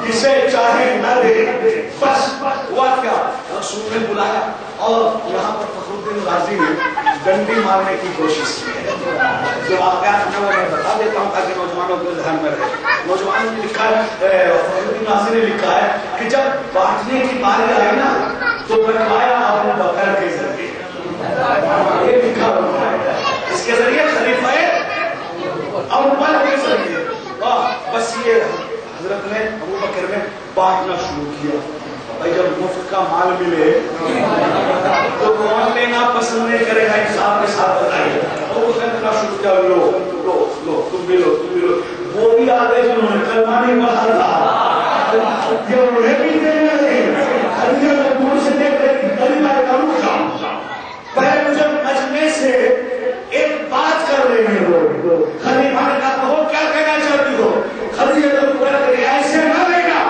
جسے چاہے نہ دے۔ بس ہوا کیا، رسول نے بلایا اور یہاں پر فخر الدین رازی نے ڈنڈی مارنے کی کوشش کی ہے۔ جو واقعات ہیں وہ میں بتا دیتا ہوں تاکہ نوجوانوں کے ذہن میں رہے۔ نوجوانوں نے لکھا ہے، فخر الدین رازی نے لکھا ہے کہ جب بانٹنے کی باری آئی نا تو بنوایا ابو بکر کے ذریعے، یہ لکھا ہوا ہے، اس کے ذریعے خلیفہ ابو بکر کے ذریعے، بس یہ حضرت نے ابو بکر نے بانٹنا شروع کیا۔ بھائی جب مفت کا مال ملے تو کون لینا پسند نہیں کرے گا، حساب کے ساتھ بتائیے۔ اور وہ کہنا شروع کیا، لو لو لو تم بھی لو تم بھی لو۔ وہ بھی آگے جنہوں نے کلمہ نہیں پڑھا تھا یہ انہیں بھی دینے لگے، خدیجہ کو دور سے دیکھ رہی کلمہ کروں گا۔ پہلے مجھے مجمع سے ایک بات کر رہے ہو، خلیفہ نے کہا کہو کیا کہنا چاہتی ہو؟ خدیجہ کو پورا کرے ایسے نہ لینا،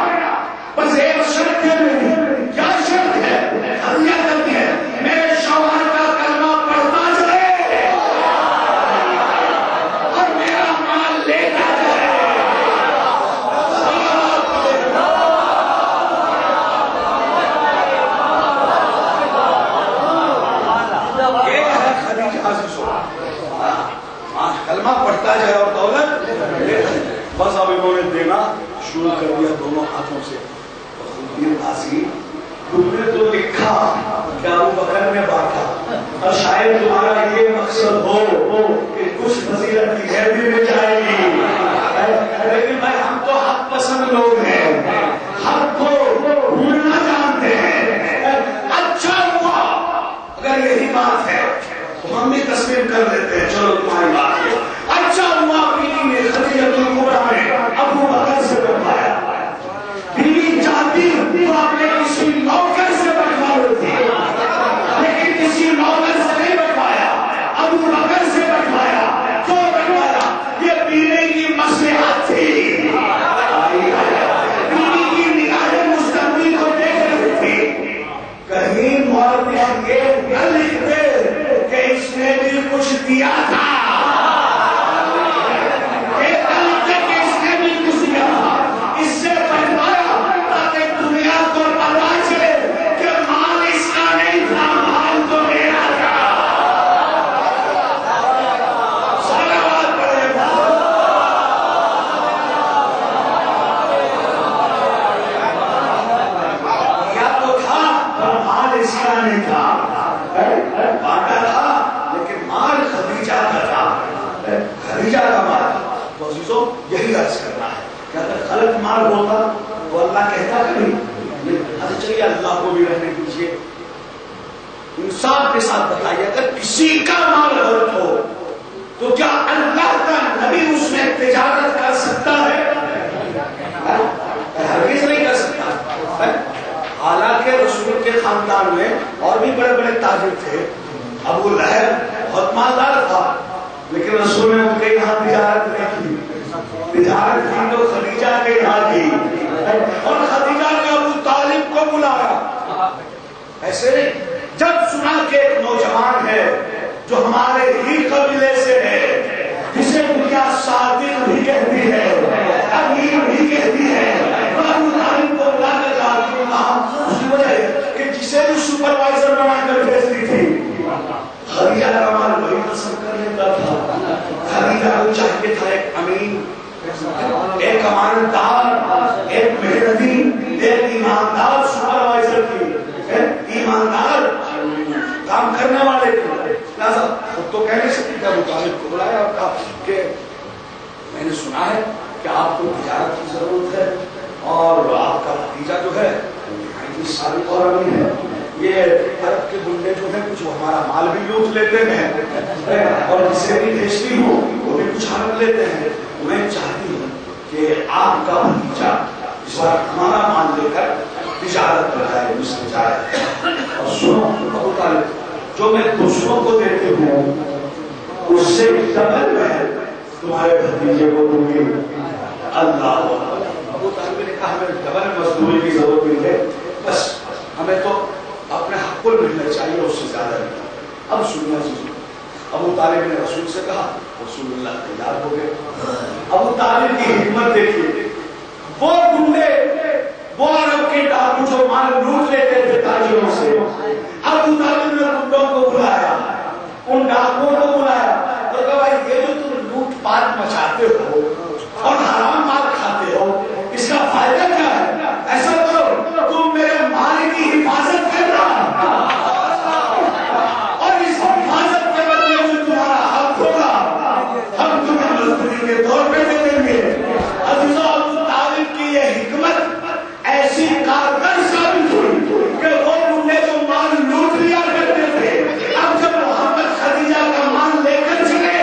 بس ایک شرط ہے میری۔ کیا شرط ہے؟ خدیجہ کہتی ہے میرے شوہر کا کلمہ پڑھتا جائے اور میرا مال لیتا جائے۔ یہ ہے خدیجہ کلمہ پڑھتا جائے اور دولت لیتا جائے۔ بس اب انہوں نے دینا شروع کر دیا دونوں ہاتھوں سے۔ تم نے تو لکھا کہ ابو بکر نے بانٹا، اور شاید تمہارا یہ مقصد ہو کہ کچھ فضیلت کی گردی میں جائے گی، لیکن بھائی ہم تو حق پسند لوگ ہیں، حق کو بھولنا جانتے ہیں۔ اچھا ہوا اگر یہی بات ہے تو ہم بھی تسلیم کر لیتے ہیں، چلو تمہاری بات ہے۔ یہی عرض کرنا ہے کہ اگر غلط مال ہوتا تو اللہ کہتا کہ نہیں. اچھا چلیے اللہ کو بھی رہنے دیجیے. انصاف کے ساتھ بتائیے اگر کسی کا مال غلط ہو تو کیا اللہ کا نبی اس میں تجارت کر سکتا ہے؟ ہرگز نہیں کر سکتا. حالانکہ رسول کے خاندان میں اور بھی بڑے بڑے تاجر تھے. ابو لہب بہت مالدار تھا لیکن رسول نے ان کے یہاں تجارت نہیں کی. تجارت کی تو خدیجہ کے یہاں کی اور خدیجہ نے ابو طالب کو بلایا. ایسے نہیں. جب سنا کہ ایک نوجوان ہے جو ہمارے ہی قبیلے سے ہے جسے دنیا صادق بھی کہتی ہے امین بھی کہتی ہے ابو طالب کو بلا کر اس کی وجہ ہے کہ جسے بھی سپروائزر بنا کر بھیجتی تھی خدیجہ کا مال وہی قسم کر لیتا تھا. خدیجہ کو چاہیے تھا ایک امین, ایک امانتدار, ایک محنتی, ایک ایماندار سپروائزر کی, ایماندار کام کرنے والے کو. خود تو کہہ نہیں سکتی کہ ابو طالب کو بلایا اور کہا کہ میں نے سنا ہے کہ آپ کو تجارت کی ضرورت ہے اور آپ کا بھتیجا جو ہے سابق اور امین ہے. یہ عرب کے گنڈے جو ہیں کچھ ہمارا مال بھی لوٹ لیتے ہیں اور جسے بھی بھیجتی ہوں وہ بھی کچھ ہڑپ لیتے ہیں. میں چاہتی ہوں کہ آپ کا بھتیجا اس بار ہمارا مال لے کر تجارت پر جائے, مصر جائے. اور سنو ابو طالب, جو میں دوسروں کو دیتی ہوں اس سے ڈبل میں تمہارے بھتیجے کو دوں گی. اللہ. ابو طالب نے کہا ہمیں ڈبل مزدوری کی ضرورت نہیں ہے, بس ہمیں تو اپنے حق کو ملنا چاہیے, اس سے زیادہ نہیں. اب سننا چاہیے. ابو طالب نے رسول سے کہا, رسول اللہ تیار ہو گئے. ابو طالب کی حکمت دیکھیے. وہ گنڈے, وہ عرب کے ڈاکو جو مال لوٹ لیتے تھے تاجروں سے, ابو طالب نے گنڈوں کو بلایا, ان ڈاکوؤں کو بلایا اور کہا بھائی یہ جو تم لوٹ پاٹ مچاتے ہو اور حرام مال کھاتے ہو اس کا فائدہ کیا ہے؟ ایسا کرو تم میرے مال کی حفاظت کرنا اور اس حفاظت کے بدلے جو تمہارا حق ہوگا ہم تمہیں مزدوری کے طور پہ دے دیں گے. عزیزو, ابو طالب کی یہ حکمت ایسی کارگر ثابت ہوئی کہ وہ گنڈے جو مال لوٹ لیا کرتے تھے اب جب محمد خدیجہ کا مال لے کر چلے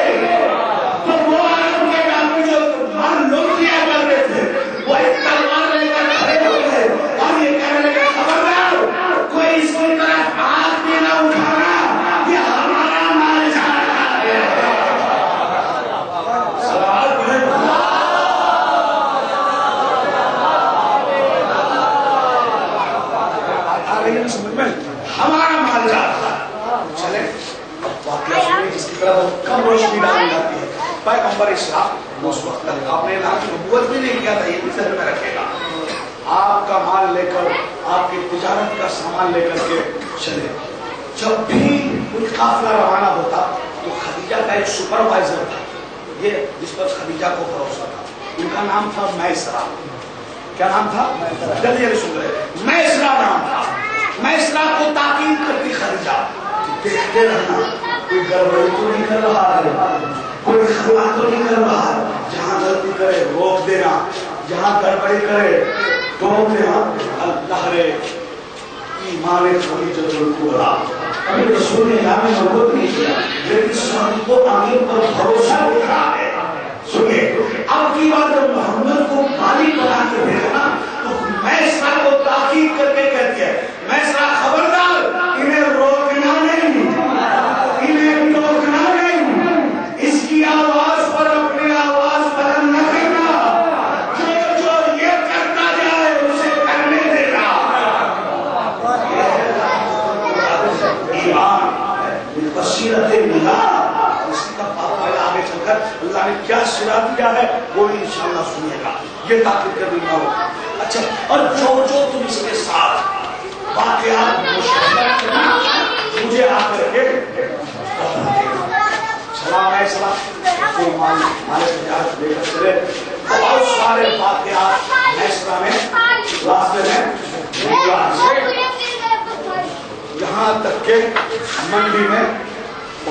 تو وہ عرب کے ڈاکو جو مال لوٹ لیا کرتے تھے وہ ایک تلوار لے کر کھڑے ہو گئے اور یہ کہنے لگے خبردار کوئی اس کی طرف ہاتھ بھی نہ اٹھانا, یہ ہمارا مال جا رہا ہے. ہمارا مال جا رہا ہے. چلے واقعہ سنیں جس کی طرف کم روشنی ڈالی جاتی ہے. پیغمبر اسلام اس وقت تک آپ نے اللہ کی نبوت بھی نہیں کیا تھا, یہ بھی ذہن میں رکھے گا. آپ کا مال لے کر, آپ کی تجارت کا سامان لے کر کے چلے. جب بھی کوئی قافلہ روانہ ہوتا تو خدیجہ کا ایک سپروائزر تھا, یہ جس پر خدیجہ کو بھروسہ تھا, ان کا نام تھا میسرہ. کیا نام تھا؟ جلدی سن رہے, میسرہ نام تھا. میسرہ کو تاکید کرتی خدیجہ, دیکھتے رہنا کوئی گڑبڑی تو نہیں کر رہا ہے, کوئی خلا تو نہیں کر رہا ہے. جہاں غلطی کرے روک دینا, جہاں گڑبڑی کرے ٹوک دینا. اللہ رے ایمان خدیجہ الکبریٰ. ابھی رسول نے یہاں میں نبوت نہیں کیا لیکن صحابہ کو امین پر بھروسہ دکھ رہا ہے. سنیے, اب کی بات جب محمد کو مالی بنا کے بھیجنا تو میسرہ کو تاکید کر کے کہتی ہے, میسرہ خبردار انہیں روکنا نہیں, انہیں ٹوکنا نہیں, اس کی آواز پر اپنی آواز بلند نہ کرنا, جو یہ کرتا جائے اسے کرنے دینا. ایمان بصیرت اللہ, اسی کا پاپا آگے چل کر اللہ نے کیا سرا دیا ہے وہ بھی انشاءاللہ سنیے گا. یہ تاکید کر دینا ہو. اچھا, اور جو تم اس کے ساتھ واقعات مشاہدہ کرنا مجھے آ کر کے سلام ہے سلام ہمارے تجارت لے کر چلے. بہت سارے واقعات میسرہ میں راستے میں یہاں تک کہ منڈی میں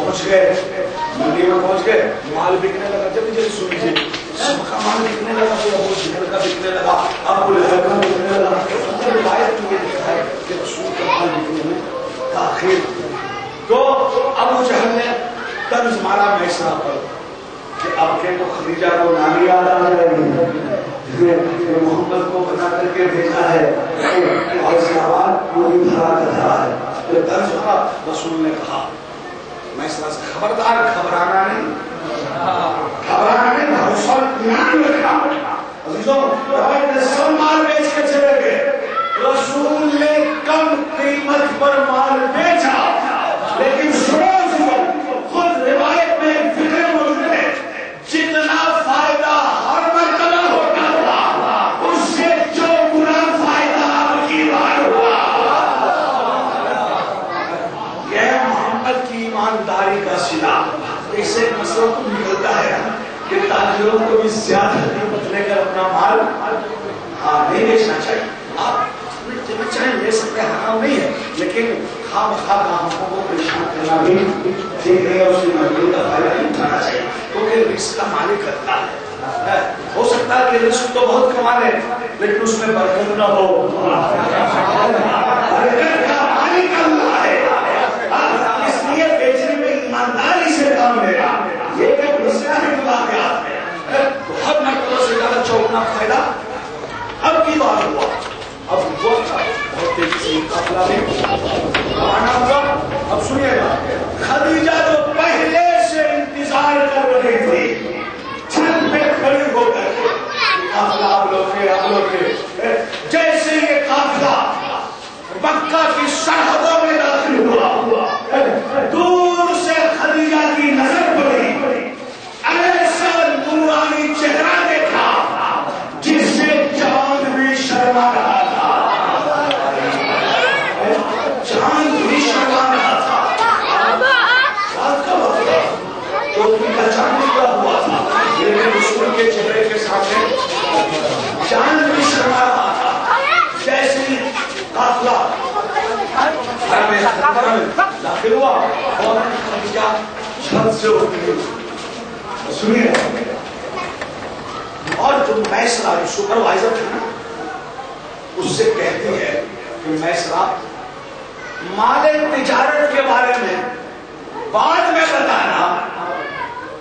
پہنچ گئے منڈی میں پہنچ گئے مال بکنے لگا جب جب سنیے سب کا مال بکنے لگا تو ابو جہل کا بکنے لگا ابو لہب کا بکنے لگا اندر روایت میں یہ لکھا ہے کہ رسول کا مال بکنے میں تاخیر تو ابو جہل نے طنز مارا میسرا پر کہ اب کے تو خدیجہ کو نامی یاد آ رہی ہے محمد کو بنا کر کے بھیجا ہے اور اس کا بات پوری بھرا کر رہا ہے تو طنز ہوا رسول نے کہا میسرا سے خبردار گھبرانا نہیں بھروسہ ایمان رکھنا عزیزوں روایت نے سب مال بیچ کے چلے گئے رسول نے کم قیمت پر مال بیچا لیکن سنو خود روایت میں فکر موجود ہے جتنا فائدہ ہر مرتبہ ہوتا تھا اس سے جو گنا فائدہ اب کی بار ہوا یہ محمد کی ایمانداری کا صلہ اس سے مسئلہ تو نکلتا ہے کہ تاجروں کو بھی زیادہ قیمت لے کر اپنا مال نہیں بیچنا چاہیے آپ چاہیں لے سکتے حرام نہیں ہے لیکن خواہ مخواہ گاہکوں کو پریشان کرنا بھی ٹھیک نہیں ہے اس کی مجبوری کا فائدہ نہیں اٹھانا چاہیے کیونکہ رزق کا مالک اللہ ہے ہو سکتا ہے کہ رزق تو بہت کما لے لیکن اس میں برکت نہ ہو برکت کا مالک اللہ ہے اس لیے بیچنے میں ایمانداری سے کام لینا یہ ایک مسئلہ واقعات ہے تو ہر مرتبہ سے زیادہ چوکنا فائدہ اب کی بات ہوا اب وہ بہت تیزی سے قافلہ میں روانہ ہوا اب سنیے گا خدیجہ جو پہلے سے انتظار کر رہی تھی چھت پہ کھڑی ہو کر قافلہ آپ لوگ کے جیسے یہ قافلہ مکہ کی سرحدوں میں داخل ہوا دور سے خدیجہ کی نظر پڑی ایسا نورانی چہرہ دیکھا جس سے چاند بھی شرما رہا تھا چاند بھی شرما رہا تھا رات کا وقت ٹوپی کا چاند نکلا ہوا تھا لیکن رسول کے چہرے کے سامنے چاند بھی شرما رہا تھا جیسے ہی قافلہ داخل ہوا اور خدیجہ چھت سے اٹھی سنیے اور جو میسرا جو سپروائزر تھا نا اس سے کہتی ہے کہ میسرا مال تجارت کے بارے میں بعد میں بتانا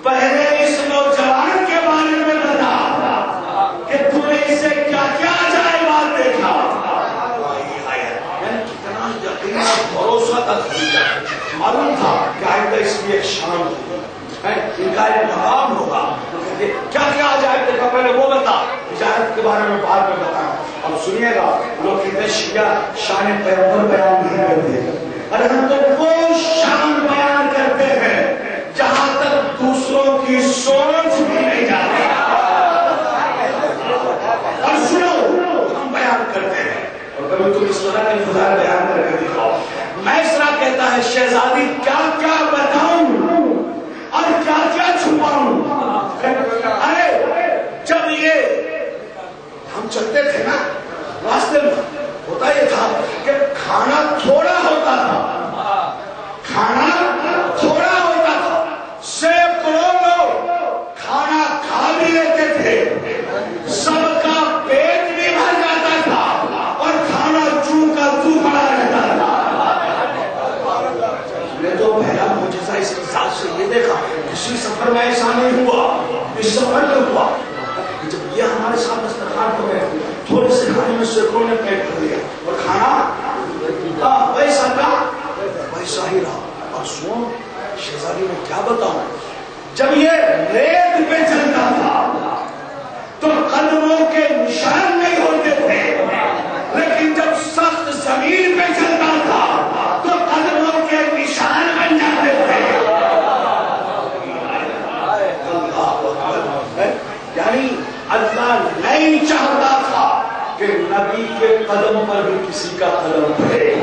پہلے اس نوجوان کے بارے میں بتا کہ تم نے اسے کیا کیا عجائبات دیکھا کتنا یقین بھروسہ تھا معلوم تھا کہ آئندہ اس کی ایک شان ہوگی ان کا ایک مقام ہوگا کیا کیا عجائب دیکھا پہلے وہ بتا تجارت کے بارے میں بعد میں بتانا اب سنیے گا لوگ کہتے شیعہ شان پیغمبر بیان نہیں کرتے ارے ہم تو وہ شان بیان کرتے ہیں جہاں تک دوسروں کی سوچ بھی نہیں جاتی اور سنو ہم بیان کرتے ہیں اور کبھی تم اس طرح کے خدا بیان کر کے دکھاؤ میسرا کہتا ہے شہزادی کیا کیا بتاؤں اور کیا کیا چھپاؤں ارے جب یہ ہم چلتے تھے نا راستے میں ہوتا یہ تھا کہ کھانا تھوڑا ہوتا تھا سینکڑوں لوگ کھانا کھا بھی لیتے تھے سب کا پیٹ بھی بھر جاتا تھا اور کھانا چون کا تو پڑا رہتا تھا میں تو پہلا معجزہ اس کے ساتھ سے یہ دیکھا کسی سفر میں ایسا نہیں ہوا اس سفر میں ہوا جب یہ ہمارے ساتھ دسترخوان ہو گئے تھوڑے سے کھانے میں سینکڑوں نے پیٹ کر دیا اور کھانا ویسا کا ویسا ہی رہا اور سنو شہزادی میں کیا بتاؤں جب یہ ریت پہ چلتا تھا تو قدموں کے نشان نہیں ہوتے تھے لیکن جب سخت زمین پہ چلتا تھا تو قدموں کے نشان بن جاتے تھے یعنی اللہ نہیں چاہتا تھا کہ نبی کے قدم پر بھی کسی کا قدم پڑے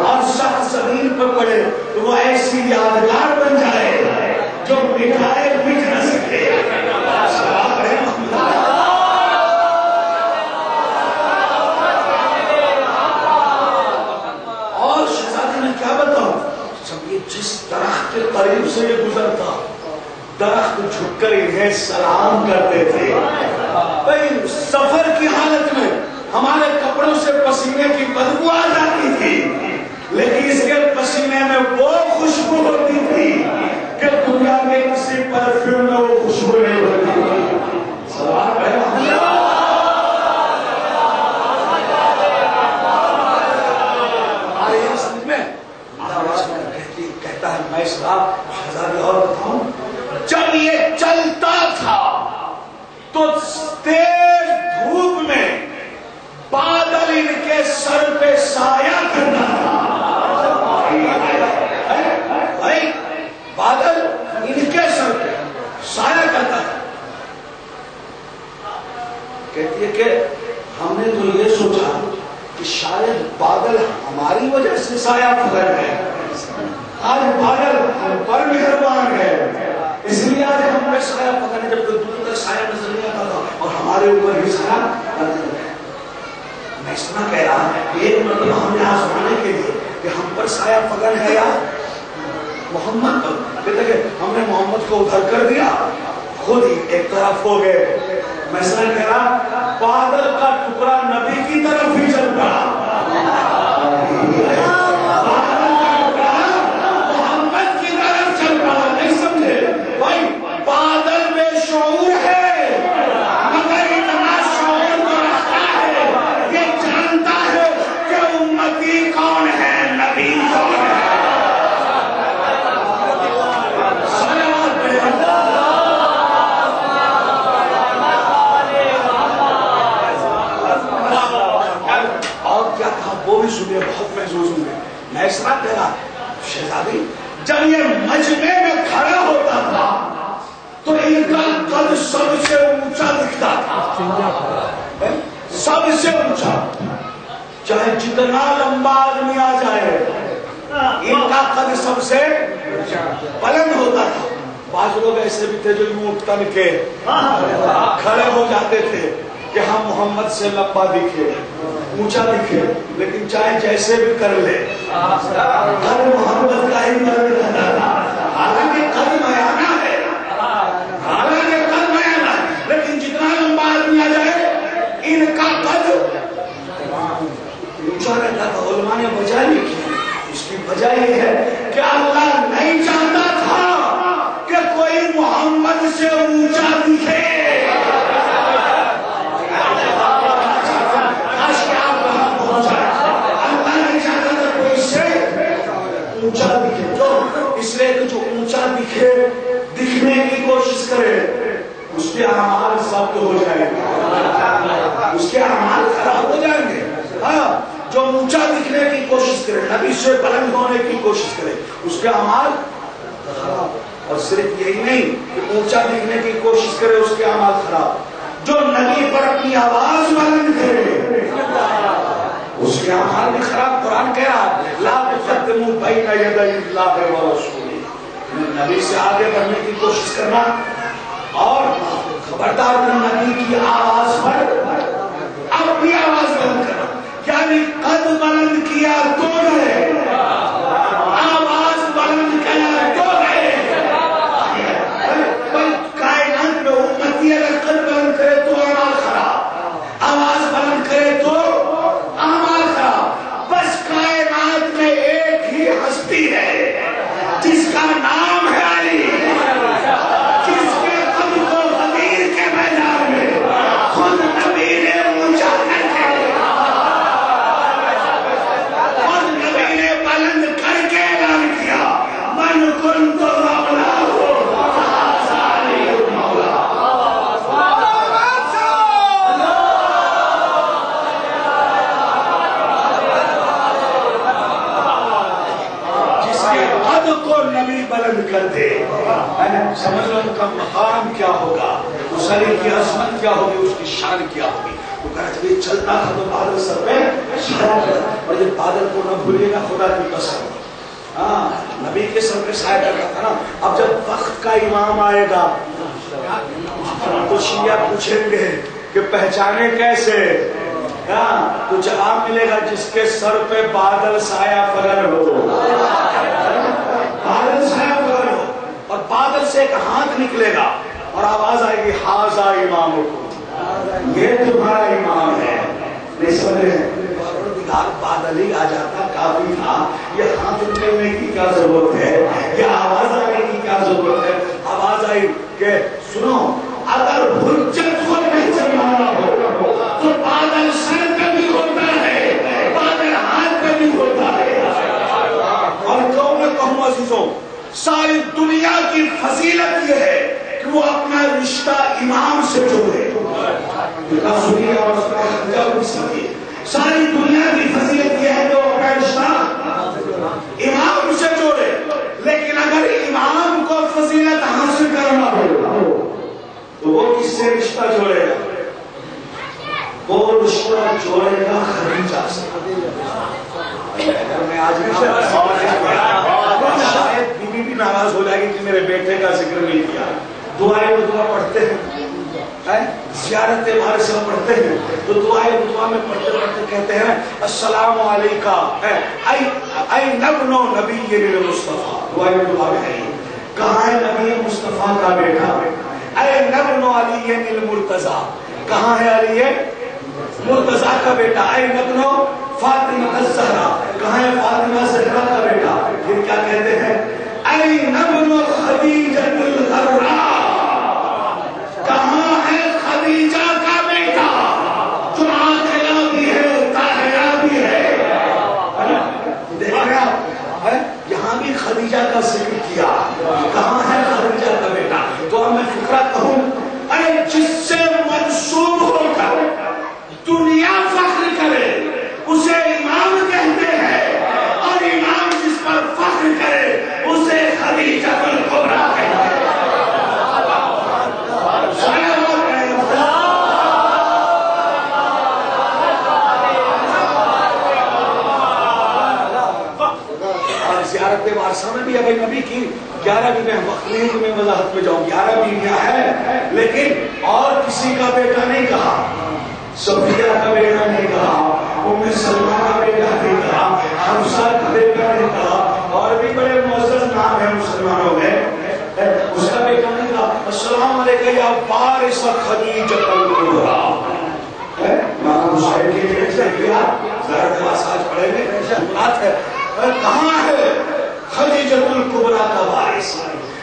اور سخت زمین پر پڑے تو وہ ایسی یادگار بن جائے جو مٹھائے مٹ نہ سکے اور شہزادی میں کیا بتاؤں جب یہ جس طرح کے کے سلام کرتے تھے. بھائی سفر کی حالت میں ہمارے کپڑوں سے پسینے کی بدبو آ جاتی تھی, لیکن اس کے پسینے میں وہ خوشبو ہوتی تھی کہ دنیا میں کسی پرفیوم میں وہ خوشبو نہیں ہوتی تھی. سوال ہے کہتا ہے میں شہزادی اور بتاؤں, جب یہ چلتا تھا تو تیز دھوپ میں بادل ان کے سر پہ سایہ کرتا تھا. بھائی بادل ان کے سر پہ سایہ کرتا تھا. کہتی ہے کہ ہم نے تو یہ سوچا کہ شاید بادل ہماری وجہ سے سایہ پکڑ ہے, آج بادل ہم پر مہربان ہے, اس لیے آج ہم پہ سایہ پکڑنے, جب دور تک سایہ نظر نہیں آتا تھا اور ہمارے اوپر بھی سایہ. میں اتنا کہہ رہا ہوں ایک مرتبہ ہم نے آزمانے کے لیے کہ ہم پر سایہ پکڑ ہے یا محمد پر, کہتے کہ ہم نے محمد کو ادھر کر دیا, خود ہی ایک طرف ہو گئے. میں اس نے کہہ رہا بادل کا ٹکڑا نبی کی طرف ہی چل رہا, محمد کی طرف چل رہا. نہیں سمجھے بھائی, بادل بے شعور ہے مگر اتنا شعور تو رکھتا ہے, یہ جانتا ہے کہ امتی کون ہے, نبی کون ہے. وہ بھی سنیے, بہت محسوس ہوئے. میں اس طرح کہہ رہا شہزادی, جب یہ مجمع میں کھڑا ہوتا تھا تو ان کا قد سب سے اونچا دکھتا تھا, سب سے اونچا, چاہے جتنا لمبا آدمی آ جائے ان کا قد سب سے بلند ہوتا تھا. بعض لوگ ایسے بھی تھے جو یوں تن کے کھڑے ہو جاتے تھے کہ ہم محمد سے لمبا دکھے, اونچا دکھے, لیکن چاہے جیسے بھی کر لے ہر محمد کا ہی مرد رہتا تھا. حالانکہ قد میانہ ہے, حالانکہ قد میانہ ہے, لیکن جتنا لمبا آدمی آ جائے ان کا قد اونچا رہتا تھا. علماء نے وجہ لکھی, اس کی وجہ یہ ہے کہ اللہ نہیں چاہتا تھا کہ کوئی محمد سے اونچا دکھے. اونچا دکھے, اس لیے کہ جو اونچا دکھے, دکھنے کی کوشش کرے, اس کے اعمال ضبط ہو جائیں گے, اس کے اعمال خراب ہو جائیں گے. ہاں, جو اونچا دکھنے کی کوشش کرے, نبی سے بلند ہونے کی کوشش کرے, اس کے اعمال خراب. اور صرف یہی نہیں کہ اونچا دکھنے کی کوشش کرے, اس کے اعمال خراب. جو نبی پر اپنی آواز بلند کرے اس کے اعمال بھی خراب. قرآن کہہ رہا لا تقدموا بین یدی اللہ ورسولہ, نبی سے آگے بڑھنے کی کوشش کرنا, اور خبردار نبی کی آواز پر اپنی آواز بلند کرنا, یعنی قد بلند کیا تو گئے, آواز بلند کیا تو گئے. کائنات میں امتی اگر قد بلند کرے تو اعمال خراب, آواز بلند کرے تو اعمال خراب. بس کائنات میں ایک ہی ہستی ہے جس کا نام ہے علی, جس کے قد کو غدیر کے میدان میں خود نبی نے اونچا کر کے, خود نبی نے بلند کر کے اعلان کیا من کنت مولاہ فہذا علی مولاہ. کو نبی بلند کر دے, سمجھ لو ان کا مقام کیا ہوگا, اس علی کی عظمت کیا ہوگی, اس کی شان کیا ہوگی. وہ کہتے ہیں چلتا تھا تو بادل سر پہ چھایا, اور یہ بادل کو نہ بھولے گا خدا کی قسم. ہاں, نبی کے سر پہ چھایا کرتا تھا نا. اب جب وقت کا امام آئے گا تو شیعہ پوچھیں گے کہ پہچانے کیسے, تو جواب ملے گا جس کے سر پہ بادل سایہ فلن ہو, بادل سایہ فلن ہو, اور بادل سے ایک ہاتھ نکلے گا اور آواز آئے گی ہاذا امامکم، یہ تمہارا امام ہے. نہیں سمجھ رہے بادل ہی آ جاتا کافی تھا. یہ ہاتھ اٹھنے کی کیا ضرورت ہے؟ یہ آواز آنے کی کیا ضرورت ہے؟ آواز آئی کہ سنو اگر حجت کو نہیں سنبھالنا ہو تو بادل سر پہ بھی ہوتا ہے، بادل ہاتھ پہ بھی ہوتا ہے. اور کیوں میں کہوں عزیزوں، ساری دنیا کی فضیلت یہ ہے کہ وہ اپنا رشتہ امام سے جوڑے. ساری دنیا کی فضیلت یہ ہے کہ وہ اپنا رشتہ امام سے جوڑے. لیکن اگر امام کو فضیلت حاصل کرنا ہو تو وہ کس سے رشتہ جوڑے گا؟ وہ رشتہ جوڑے گا خدیجہ سے. اگر میں آج شاید بیوی بھی ناراض ہو جائے گی کہ میرے بیٹے کا ذکر نہیں کیا. دعائیں دعا پڑھتے ہیں، زیارت بارش پڑھتے ہیں تو دعائیں دعا میں پڑھتے پڑھتے کہتے ہیں السلام علیکہ اے نبن نبی المصطفیٰ. دعائیں دعا میں ہے کہاں ہے نبی مصطفیٰ کا بیٹا؟ اے نبن علی المرتضیٰ، کہاں ہے علی مرتضیٰ کا بیٹا؟ اے نبن فاطمہ الزہرا، کہاں ہے فاطمہ زہرا کا بیٹا؟ پھر کیا کہتے ہیں اے نبن خدیجہ الغراء، کہاں ہے خدیجہ کا بیٹا جو عاقلہ بھی ہے طاہرہ بھی ہے؟ دیکھ رہے آپ یہاں بھی خدیجہ کا ذکر کیا. کہاں ہے خدیجہ کا بیٹا؟ تو میں فکرہ کہوں اے جس سے منسوب ہو کر دنیا فخر کرے اسے امام کہتے ہیں، اور امام جس پر فخر کرے اسے خدیجہ الکبریٰ کہتے ہیں. زیارت وارثہ میں بھی ابھی نبی کی 11 بھی میں وقت نہیں کہ میں وضاحت میں جاؤں. 11 بیویاں ہیں لیکن اور کسی کا بیٹا نہیں کہا، صفیہ کا بیٹا نہیں کہا، ام سلمہ کا بیٹا نہیں کہا، حفصہ کا بیٹا نہیں کہا، اور بھی بڑے معزز نام ہیں مسلمانوں میں، اس کا بیٹا نہیں کہا. السلام علیکم یا وارث خدیجہ الکبریٰ. مانا صاحب کی جیسے کیا زیارت وارثہ آج پڑھیں گے بات ہے. کہاں ہے خدیجہ الکبریٰ کا وارث؟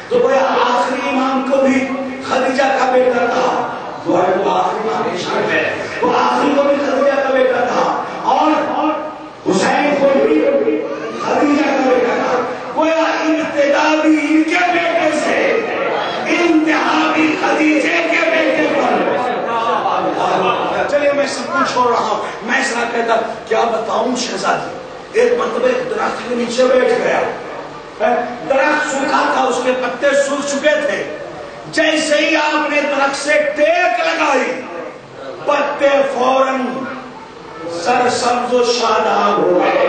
تو بھئی آخری امام کو بھی خدیجہ کا بیٹا کہا. وہ آخری امام کی شان ہے، وہ آخری کو بھی خدیجہ کا بیٹا کہا، اور حسین کو بھی خدیجہ کا بیٹا کہا. وہ ابتدا بھی ان کے بیٹے سے، انتہا بھی خدیجہ کے بیٹے پر. چلیے میں سب کچھ چھوڑ رہا ہوں. میں اس طرح کہتا کیا بتاؤں شہزادی، ایک مرتبہ ایک درخت کے نیچے بیٹھ گیا. درخت سوکھا تھا، اس کے پتے سوکھ چکے تھے. جیسے ہی آپ نے درخت سے ٹیک لگائی پتے فوراً سرسبز و شاداب ہو گئے.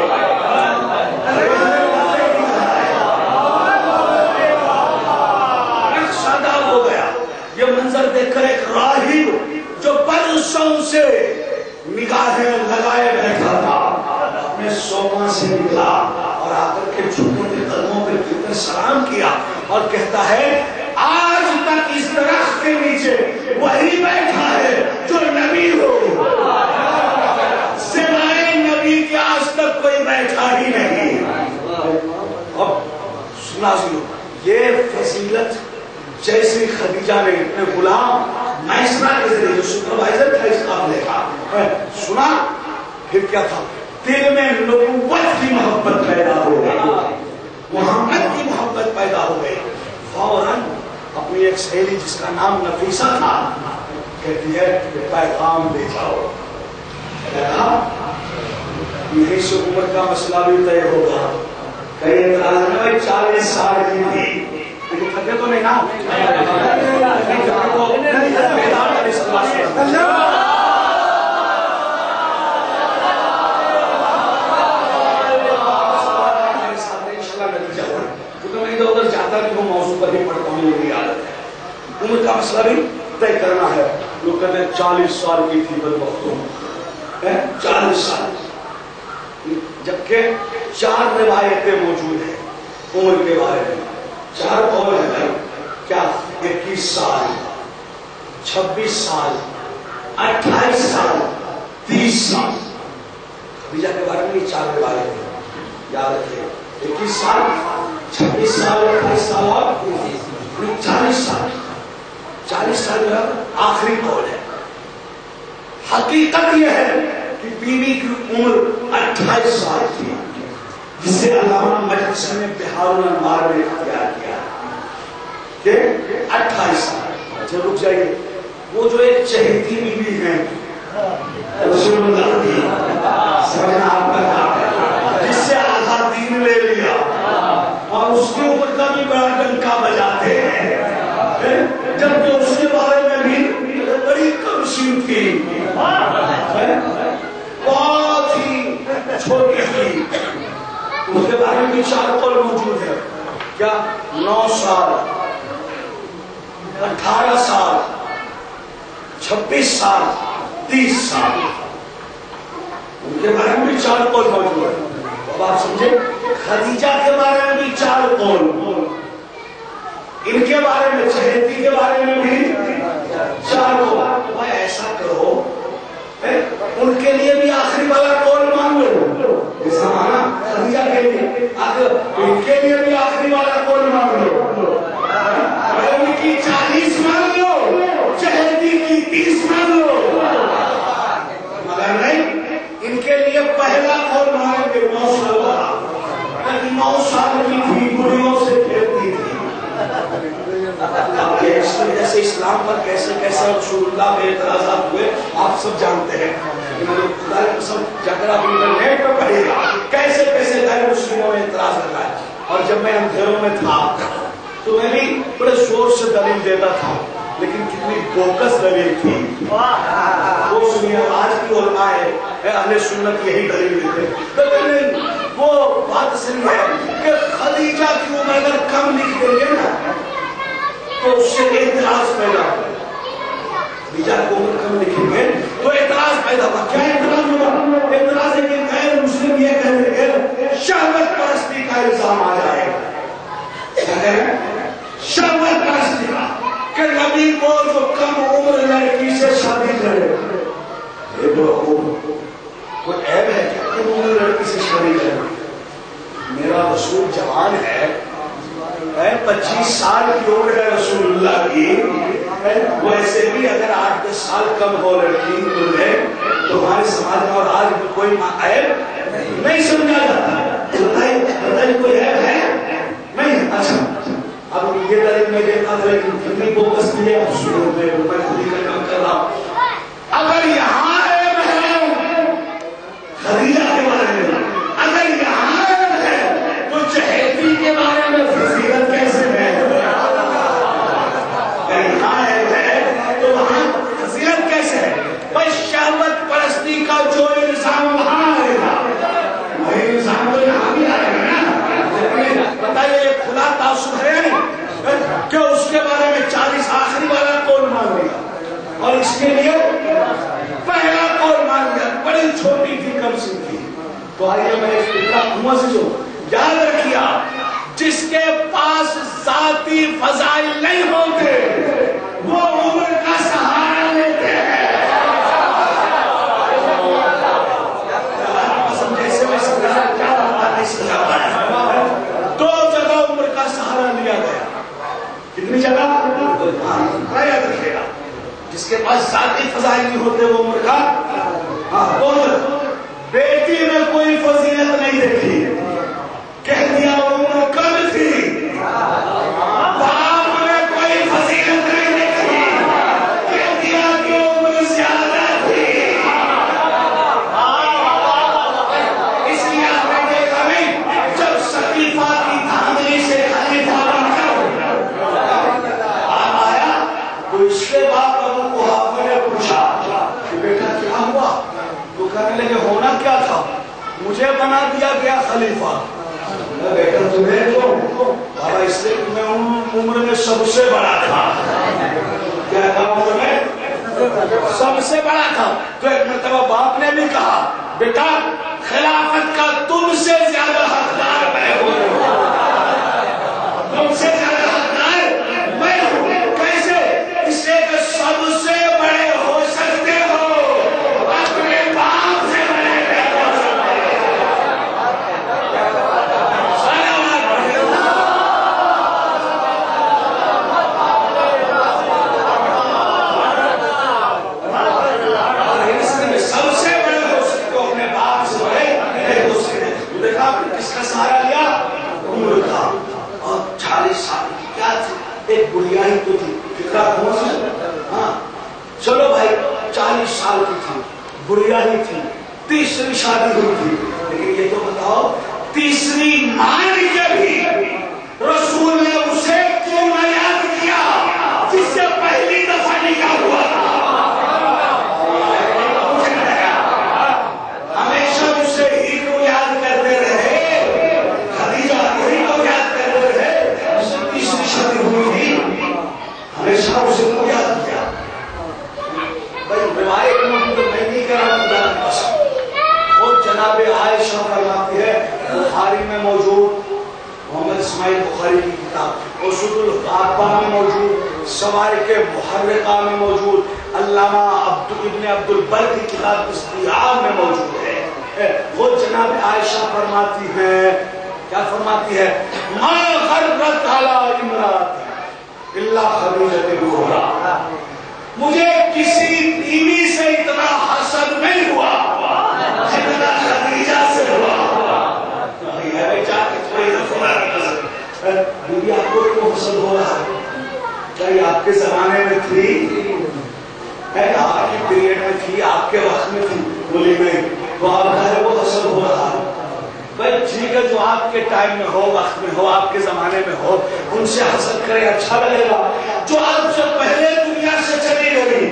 درخت شاداب ہو گیا. یہ منظر دیکھ کر ایک راہب جو برسوں سے نگاہیں لگائے بیٹھا تھا اپنے سوما سے نکلا اور آ کر کے جھکوں کے قدموں پہ گر سلام کیا اور کہتا ہے آج تک اس درخت کے نیچے وہی بیٹھا ہے جو نبی ہو، سوائے نبی کے آج تک کوئی بیٹھا ہی نہیں. اب سنا سنو، یہ فضیلت جیسے خدیجہ نے اپنے غلام میسرہ کے ذریعے جو سپروائزر تھا اس قابلے کا سنا، پھر کیا تھا؟ دل میں نبوت کی محبت پیدا ہو گئی، محمد کی محبت پیدا ہو گئی. فوراً اپنی ایک سہیلی جس کا نام نفیسہ تھا کہتی ہے پیغام لے جاؤ. یہی سے عمر کا مسئلہ بھی طے ہوگا. کئی اعتراض میں 40 سال کی تھی لیکن تھکے تو نہیں نا. ادھر جاتا کہ وہ موضوع پر ہی پڑھتا ہوں، یہ عادت ہے. عمر کا مسئلہ بھی طے کرنا ہے. لوگ کہتے ہیں 40 سال کی تھی بدبختوں، 40 سال، جبکہ 4 روایتیں موجود ہیں عمر کے بارے میں. 4 قول ہیں. کیا 21 سال 26 سال 28 سال 30 سال خدیجہ کے بارے میں یہ 4 روایتیں ہیں، یاد رکھیے 21 سال 26 سال 28 سال اور 40 سال 40 سال جو آخری قول ہے۔ حقیقت یہ ہے کہ بیوی کی عمر 28 سال تھی، جسے علامہ مجلسی نے بہار الانوار میں اختیار کیا کہ 28 سال۔ اچھا رک جائیے، وہ جو ایک چہیتی بیوی ہے رسول اللہ کی، سمجھنا آپ کا کام، جس سے آدھا دین لے لیا اور اس کے اوپر کا بھی بڑا ڈنکا بجاتے ہیں، جبکہ اس کے بارے میں بھی بڑی کمسین تھی، بہت ہی چھوٹی تھی، اس کے بارے میں 4 قول موجود ہے۔ کیا 9 سال 18 سال 26 سال 30 سال، ان کے بارے میں بھی 4 قول موجود ہے۔ اب آپ سمجھے، خدیجہ کے بارے میں بھی 4 قول، ان کے بارے میں چہیتی کے بارے میں بھی 4 قول۔ بھائی ایسا کرو، ان کے لیے بھی آخری والا قول مان لو، ایسا مانا خدیجہ کے لیے، ان کے لیے بھی آخری والا قول مان لو، ان کی 40 مان لو، چہیتی کی 30 مان لو، مگر نہیں، ان کے لیے پہلا قول مانیں گے 9 سال والا، 9 سال کی تھی، بڑیوں سے کھیلتی تھی۔ جیسے اسلام پر کیسے کیسے رسول اللہ پہ اعتراضات ہوئے آپ سب جانتے ہیں، خدا کی قسم جھگڑا بھی نیٹ پہ پڑے گا، کیسے کیسے غیر مسلموں نے اعتراض لگایا۔ اور جب میں اندھیروں میں تھا تو میں بھی بڑے زور سے دلیل دیتا تھا، لیکن کتنی بوکس دلیل تھی، وہ سنیے آج کی علماء اہل سنت یہی دلیل دیتے، لیکن وہ بات صحیح ہے کہ خدیجہ کی عمر اگر کم لکھ دیں گے نا تو اس سے اعتراض پیدا ہوگا، خدیجہ کی عمر کم لکھیں گے تو اعتراض پیدا ہوگا۔ کیا اعتراض ہوگا؟ اعتراض ہے کہ غیر مسلم یہ کہیں گے شہوت پرستی کا الزام آ جائے گا، شہوت پرستی کا، کہ نبی کو جو کم عمر لڑکی سے شادی کرے، کوئی عیب ہے کہ کم عمر لڑکی سے شادی کرے؟ میرا رسول جوان ہے، 25 سال کی عمر ہے رسول اللہ کی، ویسے بھی اگر 8-10 سال کم ہو لڑکی تمہیں تو ہمارے سماج میں اور آج بھی کوئی عیب نہیں سمجھا جاتا، کوئی عیب ہے نہیں۔ اچھا اب یہ دلیل میں دیکھا تھا لیکن کتنی بوکس کی ہے، میں خود ہی کا کام کر رہا ہوں۔ اگر یہاں عیب ہے خدیجہ کے بارے میں، اگر یہاں عیب ہے تو چہیتی کے بارے میں فضیلت کیسے ہے؟ اگر یہاں عیب ہے تو وہاں فضیلت کیسے ہے؟ بس شہوت پرستی کا جو الزام وہاں آئے گا وہی الزام تو یہاں بھی آئے گا نا۔ بتائیے یہ کھلا تعصب ہے کہ اس کے بارے میں 40 آخری والا قول مان لیا اور اس کے لیے پہلا قول مان لیا، بڑی چھوٹی تھی، کم سی تھی۔ تو آئیے میں اس اتنا سے جو یاد رکھیے، جس کے پاس ذاتی فضائل نہیں ہوتے وہ عمر کا سہارا لیتے ہیں۔ دو جگہ عمر کا سہارا لیا گیا، کتنی جگہ؟ یاد رکھیے گا، جس کے پاس ذاتی فضائل نہیں ہوتے وہ عمر کا، بیٹی میں کوئی فضیلت نہیں دیکھی، کہہ دیا عمر کم تھی، باپ میں کوئی فضیلت نہیں دیکھی، کہہ دیا کہ عمر زیادہ تھی۔ اس لیے آپ نے دیکھا نہیں، جب سقیفہ کی دھاندلی سے خلیفہ بن کر آپ آیا تو اس کے بعد ابو قحافہ نے پوچھا کہ بیٹا کیا ہوا؟ تو کہنے لگے ہونا کیا تھا، مجھے بنا دیا گیا خلیفہ۔ بیٹا تمہیں تو بابا اس لیے میں عمر میں سب سے بڑا تھا، کیا تھا عمر میں سب سے بڑا تھا۔ تو ایک مرتبہ باپ نے بھی کہا بیٹا خلافت کا تم سے زیادہ حقدار میں ہوں، تم سے زیادہ حقدار میں ہوں۔ کیسے؟ اس لیے کہ سب 40 سال کی تھی، گڑیا ہی تھی، تیسری شادی ہوئی تھی. لیکن یہ تو بتاؤ تیسری مان کے بھی رسول نے اسے کیوں نہ یاد کیا جس سے پہلی دفعہ نکاح ہوا تھا؟ ہمیشہ اسے ہی کو یاد کرتے رہے، خدیجہ ہی کو یاد کرتے رہے، اس سے تیسری شادی ہوئی تھی، ہمیشہ اسے کو یاد کیا. بھائی روایت میں نہیں کرا خدا کی قسم. خود جناب عائشہ فرماتی ہے، بخاری میں موجود، محمد اسماعیل بخاری کی کتاب اصول الغابہ میں موجود، سوائق محرقہ میں موجود، علامہ ابن عبد البر کی کتاب استیعاب میں موجود ہے. وہ جناب عائشہ فرماتی ہیں، کیا فرماتی ہے؟ ما غرت علی امرأۃ الا خدیجہ الکبریٰ. مجھے کسی بیوی سے اتنا حسد نہیں ہوا جتنا خدیجہ سے ہوا. بیوی آپ کو کیوں حسد ہو رہا ہے؟ کیا یہ آپ کے زمانے میں تھی؟ آپ کی پیریڈ میں تھی، آپ کے وقت میں تھی، بولی میں تو آپ کا وہ حسد ہو رہا ہے. بھائی ٹھیک ہے، جو آپ کے ٹائم میں ہو، وقت میں ہو، آپ کے زمانے میں ہو، ان سے حسد کرے اچھا لگے گا. جو آپ سے پہلے دنیا سے چلی گئی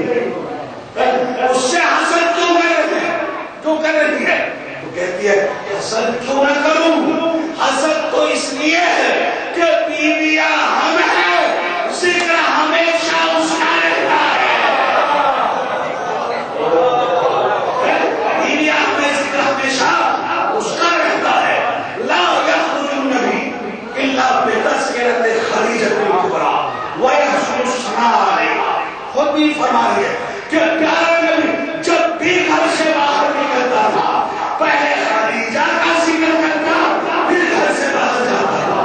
اس سے حسد کیوں کر رہے ہیں؟ جو کر رہی ہے تو کہتی ہے حسد کیوں نہ کروں؟ حسد تو اس لیے ہے کہ بیویاں ہم ہیں، ذکر ہمیشہ اس کا رہتا ہے. بیویاں ہمیں ذکر ہمیشہ اس کا رہتا ہے. لا یخرج النبی الا بتذکرۃ خدیجہ الکبریٰ ویحسن الثناء علیہا. خود بھی فرما رہی ہے کہ پیارا نبی جب بھی گھر سے باہر نکلتا تھا پہلے خدیجہ کا ذکر کرتا، پھر گھر سے باہر جاتا تھا.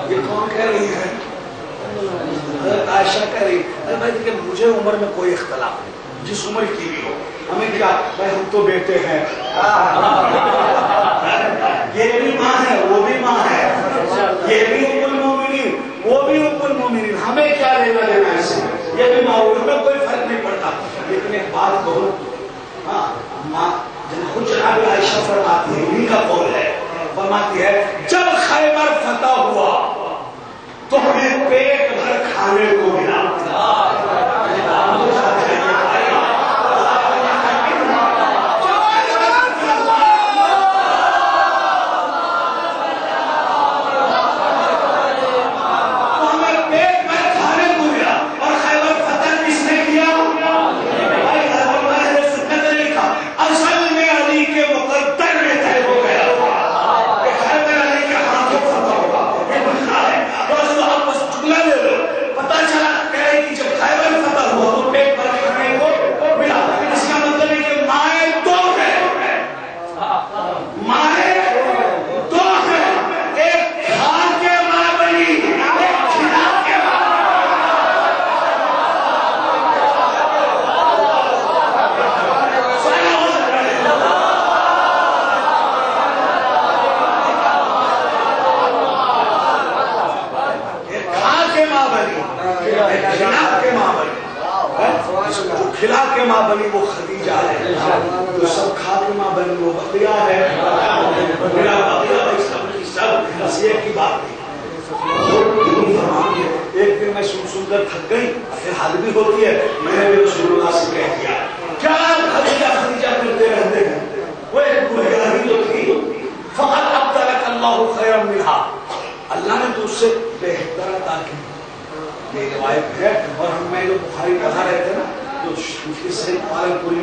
یہ کون کہہ رہی ہے؟ حضرت عائشہ کہہ رہی ہے. بھائی کہ مجھے عمر میں کوئی اختلاف نہیں، جس عمر کی بھی ہو، ہمیں کیا بھائی، ہم تو بیٹے ہیں. یہ بھی ماں ہے، وہ بھی ماں ہے، یہ بھی ام المومنین، وہ بھی ام المومنین، ہمیں کیا لینا دینا ہے سے؟ یہ بھی ماں، میں کوئی فرق نہیں پڑتا. لیکن ایک بات کہو، ماں خود جناب عائشہ فرماتی ہے، انہیں کا قول ہے، فرماتی ہے جب خیبر فتح ہوا تو ہمیں پیٹ بھر کھانے کو ملا. کھلا کے ماں بنی وہ خدیجہ ہے، تو سب کھا کے ماں بنی وہ بقیہ ہے. سب نصیحت کی بات نہیں. ایک دن میں سن کر تھک گئی، پھر حد بھی ہوتی ہے، میں نے بھی رسول اللہ سے کہہ دیا کیا خدیجہ خدیجہ کرتے رہتے ہیں؟ وہ ایک گنہگار ہی تو تھی. فقط ابدلک اللہ خیرا منہا، اللہ نے تو اس سے بہتر عطا کی. یہ روایت ہے. اور ہم میں جو بخاری پڑھا رہے تھے نا، تو اس سے پالن پوری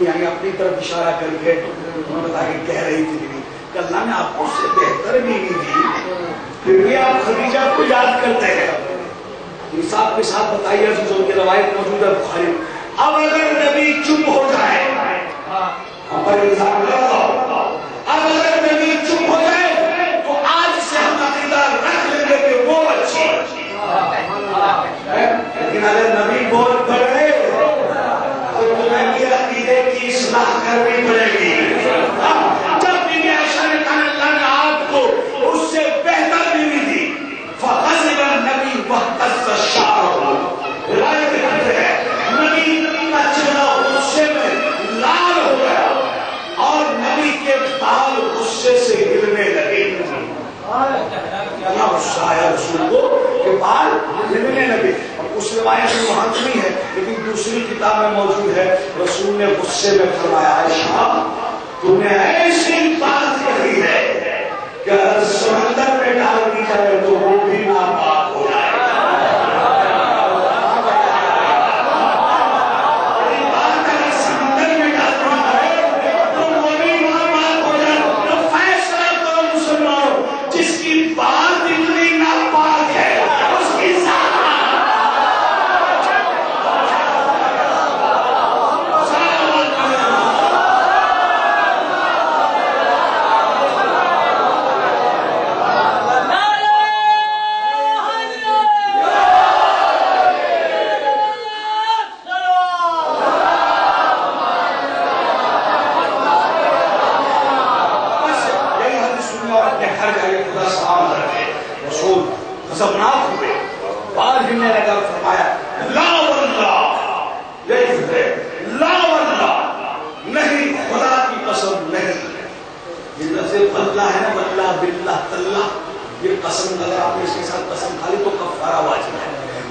یعنی اپنی طرف اشارہ کر کے انہوں نے بتا کہ کہہ رہی تھی کہ اللہ نے آپ کو اس سے بہتر بیوی دی، پھر بھی آپ خدیجہ کو یاد کرتے ہیں. انصاف کے ساتھ بتائیے عزیزوں، کی روایت موجود ہے بخاری میں. اب اگر نبی چپ ہو جائے، ہم پر الزام لگاؤ، اب اگر نبی چپ ہو جائے تو آج سے ہم عقیدہ رکھ لیں گے کہ وہ اچھی، لیکن اگر نبی بول پڑے تو تمہیں بھی عقیدے کی اصلاح کرنی پڑے گی. جب بھی عائشہ نے کہا اللہ نے آپ کو اس سے بہتر بیوی دی، فغضب النبی واہتز شعرہ. روایت ہے روایت میں وہاں نہیں ہے لیکن دوسری کتاب میں موجود ہے. رسول نے غصے میں فرمایا عائشہ تو نے ایسی بات کہی ہے کہ اگر سمندر میں ڈال دی جائے تو وہ بھی ناپاک ہو جائے.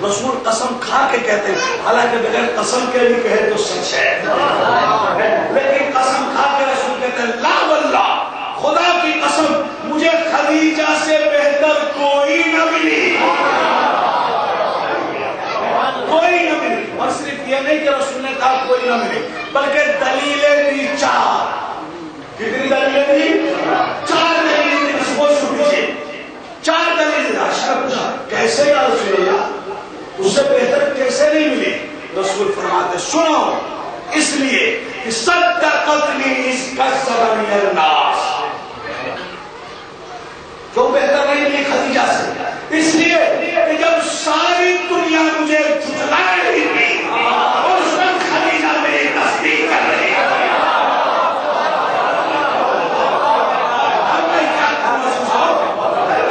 رسول قسم کھا کے کہتے ہیں حالانکہ بغیر قسم کے بھی کہے تو سچ ہے لیکن قسم کھا کے رسول کہتے ہیں لا واللہ خدا کی قسم مجھے خدیجہ سے بہتر کوئی نہ ملی کوئی نہ ملی. اور صرف یہ نہیں کہ رسول نے کہا کوئی نہ ملی بلکہ دلیلیں دی 4. کتنی دلیلیں دی؟ 4 دلیلیں دی. اس کو سن لیجیے 4 دلیلیں دی. عائشہ نے پوچھا کیسے یا رسول اللہ اس سے بہتر کیسے نہیں ملی؟ رسول فرماتے سنو اس لیے کہ صدقتنی اذ کذبنی الناس. جو بہتر نہیں ملی خدیجہ سے اس لیے کہ جب ساری دنیا مجھے جھٹلا رہی تھی اور اس وقت خدیجہ میری تصدیق کر رہی ہے.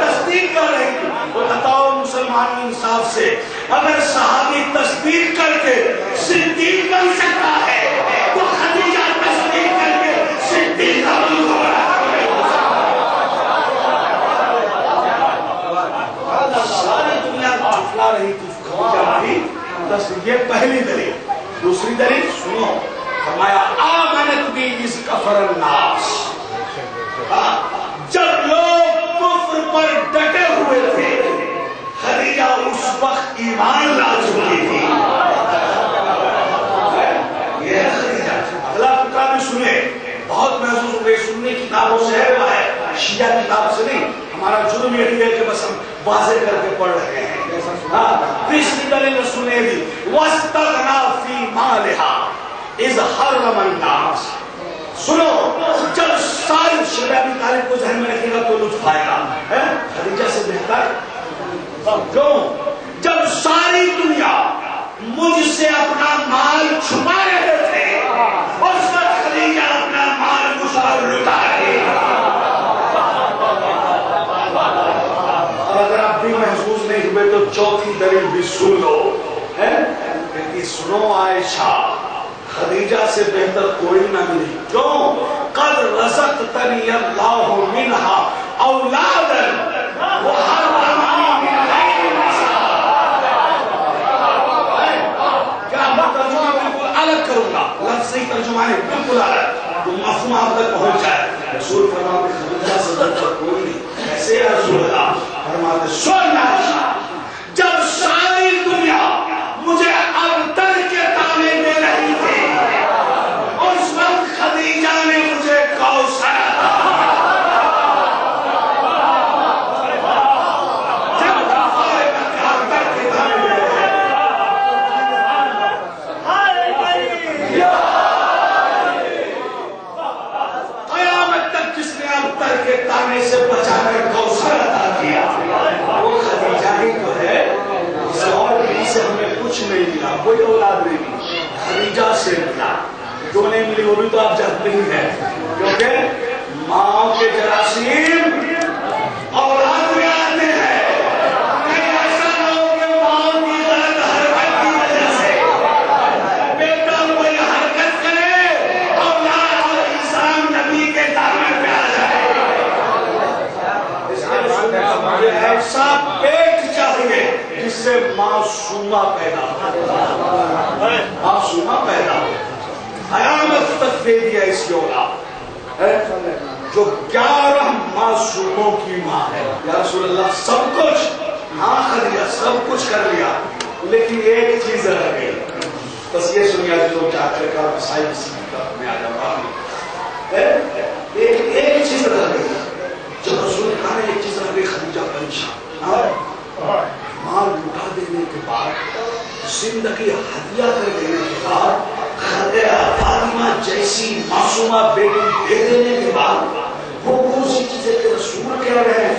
تصدیق کر رہی تھی. بتاؤ مسلمان انصاف سے اگر صحابی تصدیق کر کے صدیق بن سکتا ہے تو خدیجہ تصدیق کر کے صدیق بن سکتا ہے. ساری دنیا جھٹلا رہی تھی خدیجہ بھی. یہ پہلی دلیل. دوسری دلیل سنو فرمایا آمنت بی اذ کفر الناس. جب لوگ کفر پر ڈٹے ہوئے تھے خدیجہ اس وقت ایمان لا چکی تھی. یہ ہے خدیجہ. اگلا فقرہ بھی سنے بہت محسوس ہو گئی. سننے کتابوں سے ہے وہ ہے شیعہ کتاب سے نہیں. ہمارا جرم یہی ہے کہ بس ہم واضح کر کے پڑھ رہے ہیں. تیسری دلیل رسول نے دی واستغنا فی مالہا اذ حرم الناس. سنو جب ساری شیعہ ابی طالب کو ذہن میں رکھے گا تو لطف آئے گا. خدیجہ سے بہتر کیوں؟ جب ساری دنیا مجھ سے اپنا مال چھپا رہے تھے اور اس وقت خدیجہ اپنا مال مجھ پر لٹا رہی. اور اگر آپ بھی محسوس نہیں ہوئے تو چوتھی دلیل بھی سن لو. کہتی سنو عائشہ خدیجہ سے بہتر کوئی نہ ملی. کیوں؟ قد رزقتنی اللہ منہا اولادا وحرمنی من غیر نساء. کیا میں ترجمہ بالکل الگ کروں گا. لفظی ترجمہ ہے بالکل الگ تو مفہوم آپ تک پہنچ جائے. رسول فرماتے خدیجہ سے بہتر کوئی نہیں. کیسے یا رسول اللہ؟ فرماتے سن عائشہ جب ساری دنیا مجھے ابتر کے تانے دے رہی تھی اس وقت خدیجہ نے مجھے کوثر قیامت تک جس نے ابتر کے تانے سے بچا کر کوثر عطا کیا وہ خدیجہ ہی تو ہے. اسے اور کسی سے ہمیں کچھ نہیں ملا. کوئی اولاد نہیں ملی خدیجہ سے ملا. جو نہیں ملی وہ بھی تو آپ جانتے ہی ہیں کیونکہ ماں کے جراثیم اولاد میں آتے ہیں. کہیں ایسا نہ ہو کہ ماں کی غلط حرکت کی وجہ سے بیٹا کوئی حرکت کرے اولاد اور انسان نبی کے دامن پہ آ جائے. اس لیے ایسا پیٹ چاہیے جس سے معصومہ پیدا ہو، معصومہ پیدا ہو، قیامت تک دے دیا اس کی اولاد جو 11 معصوموں کی ماں ہے۔ یا رسول اللہ سب کچھ ہاں خدیجہ سب کچھ کر لیا لیکن ایک چیز رہ گئی، بس یہ سنیا جو چاہتے کا مسائل میں آ جاؤں، ایک چیز رہ گئی، جب رسول اللہ نے ایک چیز رہ گئی، خدیجہ پریشان، مال لٹا دینے کے بعد، زندگی ہدیہ کر دینے کے بعد، فاطمہ جیسی معصومہ بیٹی دے دینے کے بعد، وہ کون سی چیزیں کہ رسول کہہ رہے ہیں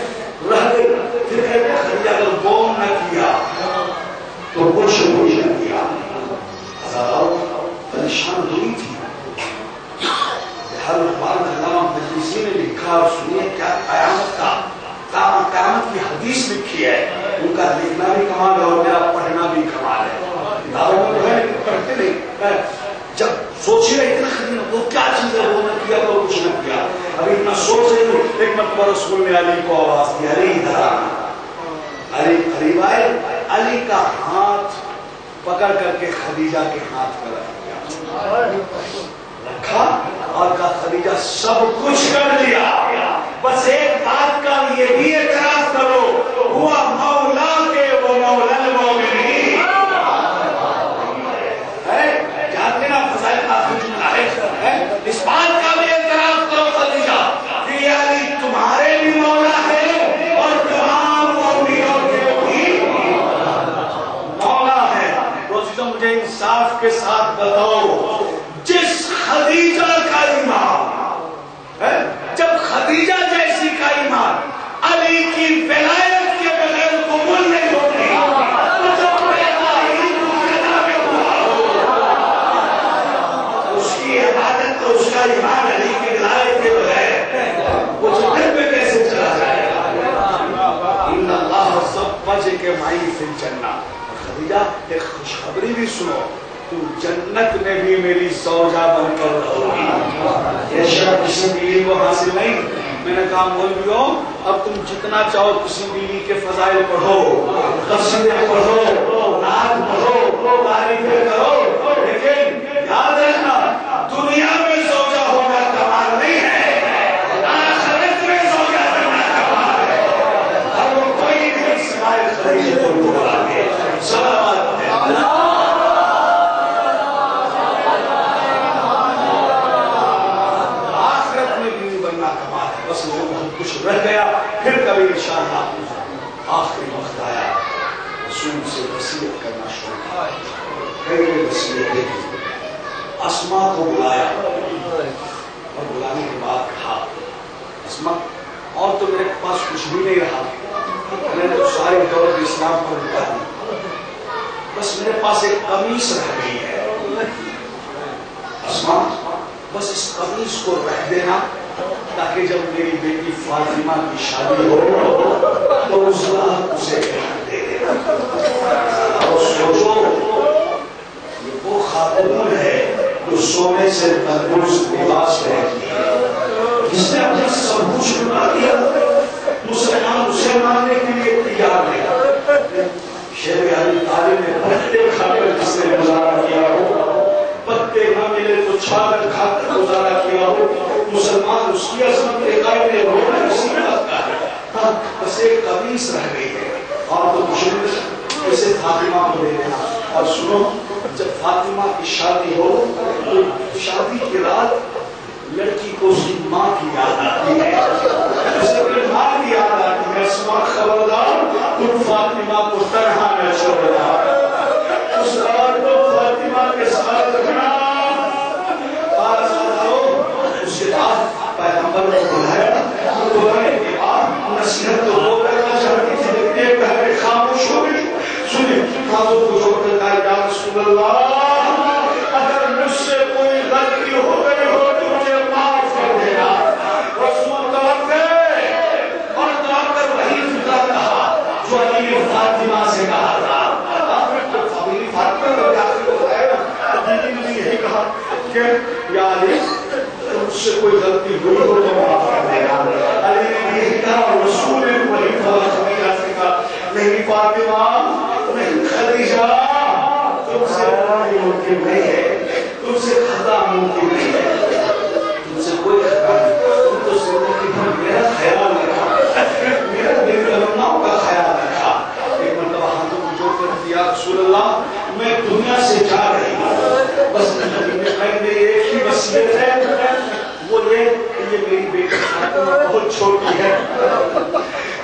رہ گئی، پھر کہتے ہیں خدیجہ اگر بوم نہ کیا تو کچھ نہ کیا، پریشان ہوئی تھی۔ ہر بار علامہ مجلسی نے لکھا اور سنیے کیا قیامت کی حدیث لکھی ہے، ان کا لکھنا بھی کمال ہے اور میرا پڑھنا بھی کمال ہے، داروں میں ہے پڑھتے نہیں، جب سوچ رہے اتنا خدیجہ وہ کیا چیز ہے وہ نہ کیا تو کچھ نہ کیا، ابھی اتنا سوچ رہے ہو ایک مرتبہ رسول نے علی کو آواز دی، علی ادھر آنا، علی قریب آئے، علی کا ہاتھ پکڑ کر کے خدیجہ کے ہاتھ پر رکھا اور کہا خدیجہ سب کچھ کر لیا، بس ایک بات کا یہ بھی اعتراف کرو، ہوا مولا کے وہ مولا المومنین، جانتے نا فضائل کا جملہ ہے، اس بات کا بھی اعتراف کرو خدیجہ کہ علی تمہارے بھی مولا ہے اور تمام مومنوں کے بھی مولا ہے۔ روزی مجھے انصاف کے ساتھ بتاؤ، جس خدیجہ کا ایمان ہے، جب خدیجہ جیسی کا ایمان علی کی ولایت کے بغیر قبول نہیں ہوتی، اس کی عبادت تو اس کا ایمان علی کی ولایت کے بغیر وہ جنت پہ کیسے چلا جائے گا؟ ان اللہ سب وجہ کے مائی فی الجنہ۔ خدیجہ ایک خوشخبری بھی سنو، تم جنت میں بھی میری زوجہ بن کر رہو گی، یہ شرط کسی بیوی کو حاصل نہیں۔ میں نے کہا مولویوں اب تم جتنا چاہو کسی بیوی کے فضائل پڑھو، قصیدے پڑھو، نعت پڑھو، تعریفیں کرو، لیکن یاد رکھنا دنیا میں زوجہ ہونا کمال نہیں ہے، آخرت میں زوجہ بننا کمال ہے، اور وہ کوئی نہیں سوائے خدیجہ الکبریٰ کے۔ صلوات اللہ کچھ رہ گیا، پھر کبھی انشاءاللہ آخری وقت آیا، رسول سے وصیت کرنا شروع کیا، کئی وصیت دیکھی، اسماء کو بلایا اور بلانے کے بعد کہا اسماء اور تو میرے پاس کچھ بھی نہیں رہا، میں نے تو سارے دولت اسلام پر لٹا دی، بس میرے پاس ایک قمیص رہ گئی ہے، اسماء بس اس قمیص کو رکھ دینا تاکہ جب میری بیٹی فاطمہ کی شادی ہو تو اس رات اسے دے دینا۔ اور سوچو یہ وہ خاتون ہے جو سونے سے تندرست لباس پہنتی ہے، جس نے اپنا سب کچھ لٹا دیا، مسلمان اسے ماننے کے لیے تیار نہیں۔ شیخ ابی طالب نے پتے کھا کر جس نے گزارا کیا ہو، پتے نہ ملے تو چھاگر کھا کر گزارا کیا ہو، مسلمان اس کی عظمت کے قائل رونا اسی بات کا ہے، بس ایک قمیص رہ گئی ہے اور تو مشکل اسے فاطمہ کو دے دینا۔ اور سنو جب فاطمہ کی شادی ہو تو شادی کی رات لڑکی کو اس کی ماں کی یاد آتی ہے، اس کی ماں کی یاد آتی ہے، اسماء خبردار تم فاطمہ کو تنہا نہ چھوڑنا، اس رات کو فاطمہ کے ساتھ رکھنا۔ اس کے بعد پیغمبر نے بلایا، بلانے کے بعد نصیحت تو وہ کرنا چاہتی تھی لیکن ایک پہلے خاموش ہو گئی۔ سنیں حضور کو چھوڑ کر کہا یا رسول اللہ اگر مجھ سے کوئی غلطی ہو گئی ہو تو مجھے معاف کر دینا۔ رسول اور کر وہی فکرہ کہا جو علی فاطمہ سے کہا تھا، فاطمہ کو یہی کہا کہ یا علی مجھ سے کوئی غلطی ہوئی ہو تو معاف کر دینا۔ علی نے یہی کہا اور رسول نے وہی فاطمہ سے کہا نہیں فاطمہ نہیں خدیجہ تم سے ممکن نہیں ہے، تم سے خطا ممکن نہیں ہے، تم سے کوئی خطا نہیں، تم تو زندگی بھر میرا خیال رکھا، میرا دل تمناؤں کا خیال رکھا۔ ایک مرتبہ ہاتھوں کو جوڑ کر دیا رسول اللہ میں دنیا سے جا رہی ہوں، بس میری ایک ہی وصیت ہے، وہ یہ کہ یہ میری بیٹی فاطمہ بہت چھوٹی ہے،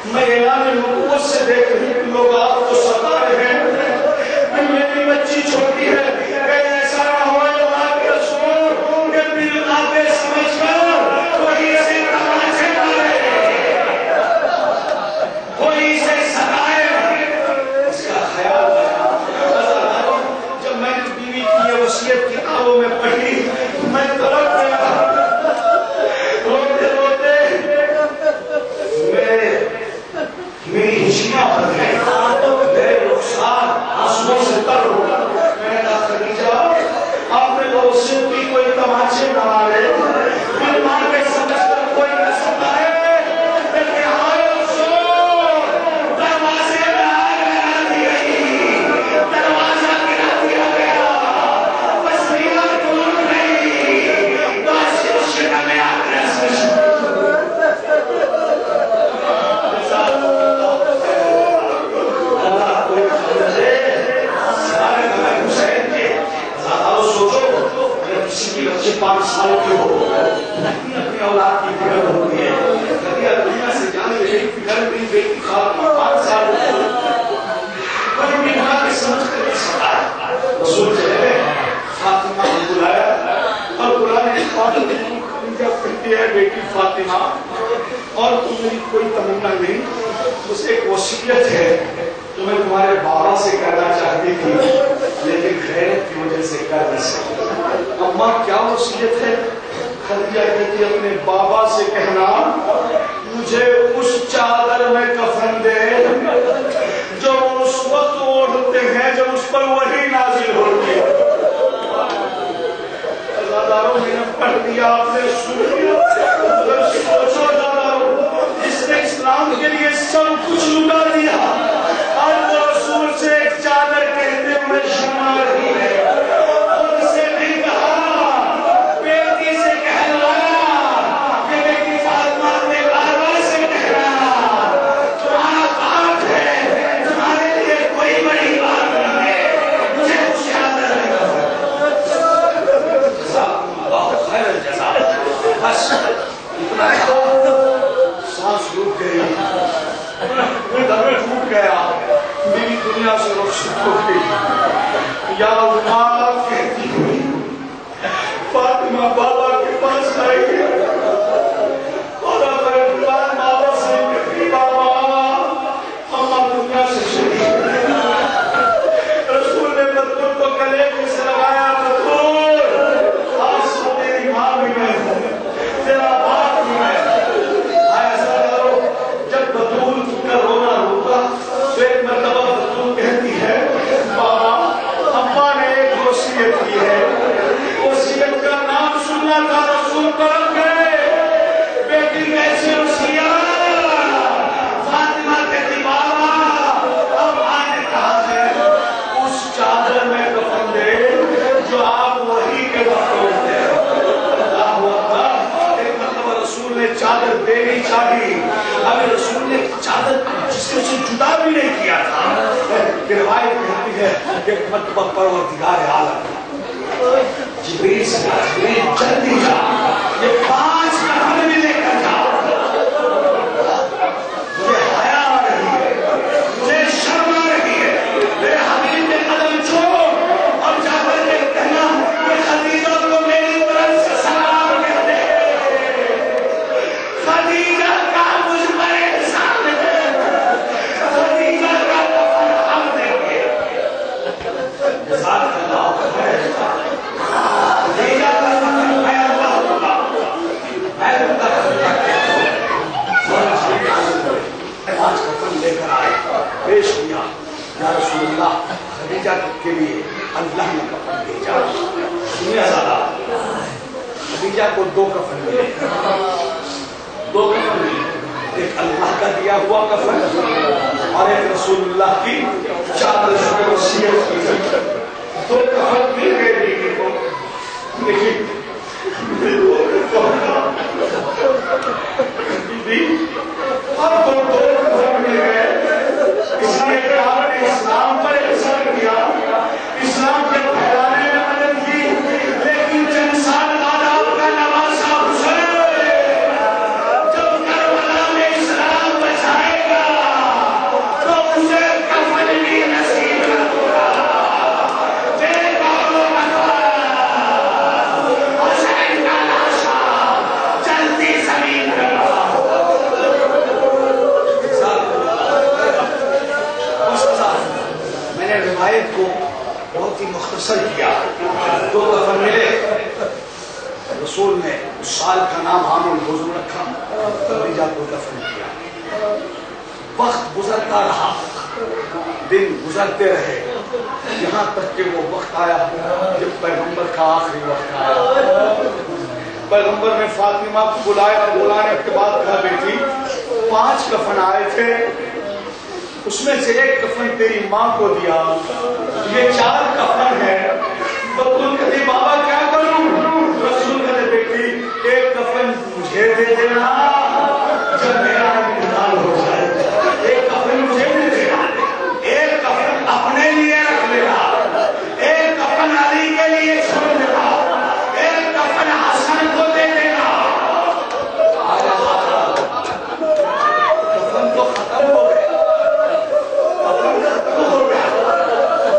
میں اعلان نبوت سے دیکھ رہی ہوں لوگ آپ کو ستا رہے ہیں، میری بچی چھوٹی ہے، کہیں ایسا نہ ہو جو آپ کے رسول کے دل آتے سمجھ کر کوئی اسے تماشے مارے، کوئی اسے ستائے، اس کا خیال رکھا۔ جب میں نے بیوی کی یہ وصیت کتابوں میں پڑھی میں تڑپ گیا، روتے روتے میری ہچکیاں بھر گئی، میرے رخسار آنسوؤں سے تر ہو گیا۔ میں نے کہا خدیجہ آپ نے تو وصیت کی کوئی تماشے نہ مارے، دل مار کے سمجھ کر کوئی نہ ستائے، لیکن ہائے افسوس دروازے میں آگ لگا دی گئی، دروازہ گرا دیا گیا، وصیت ٹوٹ گئی، داشت شکم آگرس بچے 5 سال کے ہو اپنی اولاد کی فکر ہوتی ہے، کبھی دنیا سے جانے میری فکر میری بیٹی فاطمہ 5 سال کی کبھی بھی بنا کے سمجھ کر نہیں سکتا۔ رسول چلے فاطمہ کو بلایا اور بلانے کے بعد خدیجہ کہتی ہے بیٹی فاطمہ اور تم میری کوئی تمنا نہیں، بس ایک وصیت ہے جو میں تمہارے بابا سے کرنا چاہتی تھی لیکن غیرت کی وجہ سے کر نہیں سکتی۔ اماں کیا وصیت ہے؟ خدیجہ کہتی اپنے بابا سے کہنا مجھے اس چادر میں کفن دے جو اس وقت اوڑھتے ہیں جب اس پر وحی نازل ہوتی ہے۔ عزاداروں میں نے پڑھ دیا آپ نے سن لیا، سوچو عزاداروں جس نے اسلام کے لیے سب کچھ لٹا دیا آج وہ رسول سے ایک چادر کہتے ہوئے شرما رہی ہے، اور اسے نہیں کہا بیٹی سے کہلوایا کہ بیٹی فاطمہ اپنے بابا سے کہنا تمہارا باپ ہے، تمہارے لیے کوئی بڑی بات نہیں ہے، مجھے اس چادر میں بہت خیر جزا، بس اتنا سانس رک گئی، دم ٹوٹ گیا، میری دنیا سے رخصت ہو گئی۔ یا اللہ کہتی ہوئی فاطمہ بابا کے پاس آئی اور اگر بابا سے کہتی بابا اما دنیا سے چلی گئی۔ رسول نے بطول کو گلے میں سے لگایا، بطول آج سے تیری ماں بھی میں ہوں، تیرا باپ بھی میں ہوں۔ ایسا کرو جب بطول کا رونا روکا تو ایک مرتبہ بطول کہتی ہے بابا اماں نے ایک وصیت کی ہے، وصیت کا نام سننا تھا رسول کرم گئے، بیٹی کیسے وصیت؟ فاطمہ کہتی بابا اماں نے کہا ہے اس چادر میں کفن دے جو آپ وہی کے بطول دے۔ اللہ اکبر، ایک مرتبہ رسول نے چادر دینی چاہی، ابھی رسول نے چادر جس نے اسے جدا بھی نہیں کیا تھا، روایت کہتی ہے کہ ایک مرتبہ پروردگار عالم جبریل سے کہا جبریل جلدی جا یہ 5 کفن بھی لے کر جا، مجھے حیا آ رہی ہے، مجھے شرم آ رہی ہے، میرے حبیب کے قدم چھوڑ اور جا کر کے کہنا کہ خدیجہ کو میری طرف سے سلام کہہ دے، خدیجہ کا مجھ پر احسان ہے، خدیجہ کا کفن ہم دیں گے۔ جزاک اللہ خیر، خدیجہ کا کفن میں اللہ ہوگا، میں ان کا پانچ کفن لے کر آئے، پیش کیا، یا رسول اللہ خدیجہ کے لیے اللہ نے کفن بھیجا۔ سنیے زیادہ، خدیجہ کو 2 کفن ملے، 2 کفن ملے، ایک اللہ کا دیا ہوا کفن اور ایک رسول اللہ کی چادر سے وصیت کی. دو کفن مل گئے بیوی کو, لیکن اب تو دو کفن مل گئے. اس لیے کہ آپ نے اسلام پر اثر کیا, اسلام کے پھیلانے میں مدد کی, لیکن چند سال بعد آپ کا نواسا حسین جب کربلا میں اسلام بچائے گا تو اسے کفن بھی نصیب نہ ہوگا. حسین کا لاشا چلتی زمین پر میں نے روایت کو بہت ہی مختصر کیا. دو کفن ملے, رسول نے اس سال کا نام عام الحزن رکھا, خدیجہ کو دفن کیا. وقت گزرتا رہا, دن گزرتے رہے, یہاں تک کہ وہ وقت آیا جب پیغمبر کا آخری وقت آیا. پیغمبر نے فاطمہ کو بلایا اور بلانے کے بعد کہا بیٹی 5 کفن آئے تھے, اس میں سے ایک کفن تیری ماں کو دیا, یہ 4 کفن ہے. تو تم کہتی بابا کیا کروں؟ رسول کہتے بیٹی ایک کفن مجھے دے دینا جب میرا انتقال ہو جائے, ایک کفن مجھے دے دینا, ایک کفن اپنے لیے رکھ لینا, ایک کفن علی کے لیے چھوڑ دینا, ایک کفن حسن کو دے دینا. کفن تو ختم ہو گئے,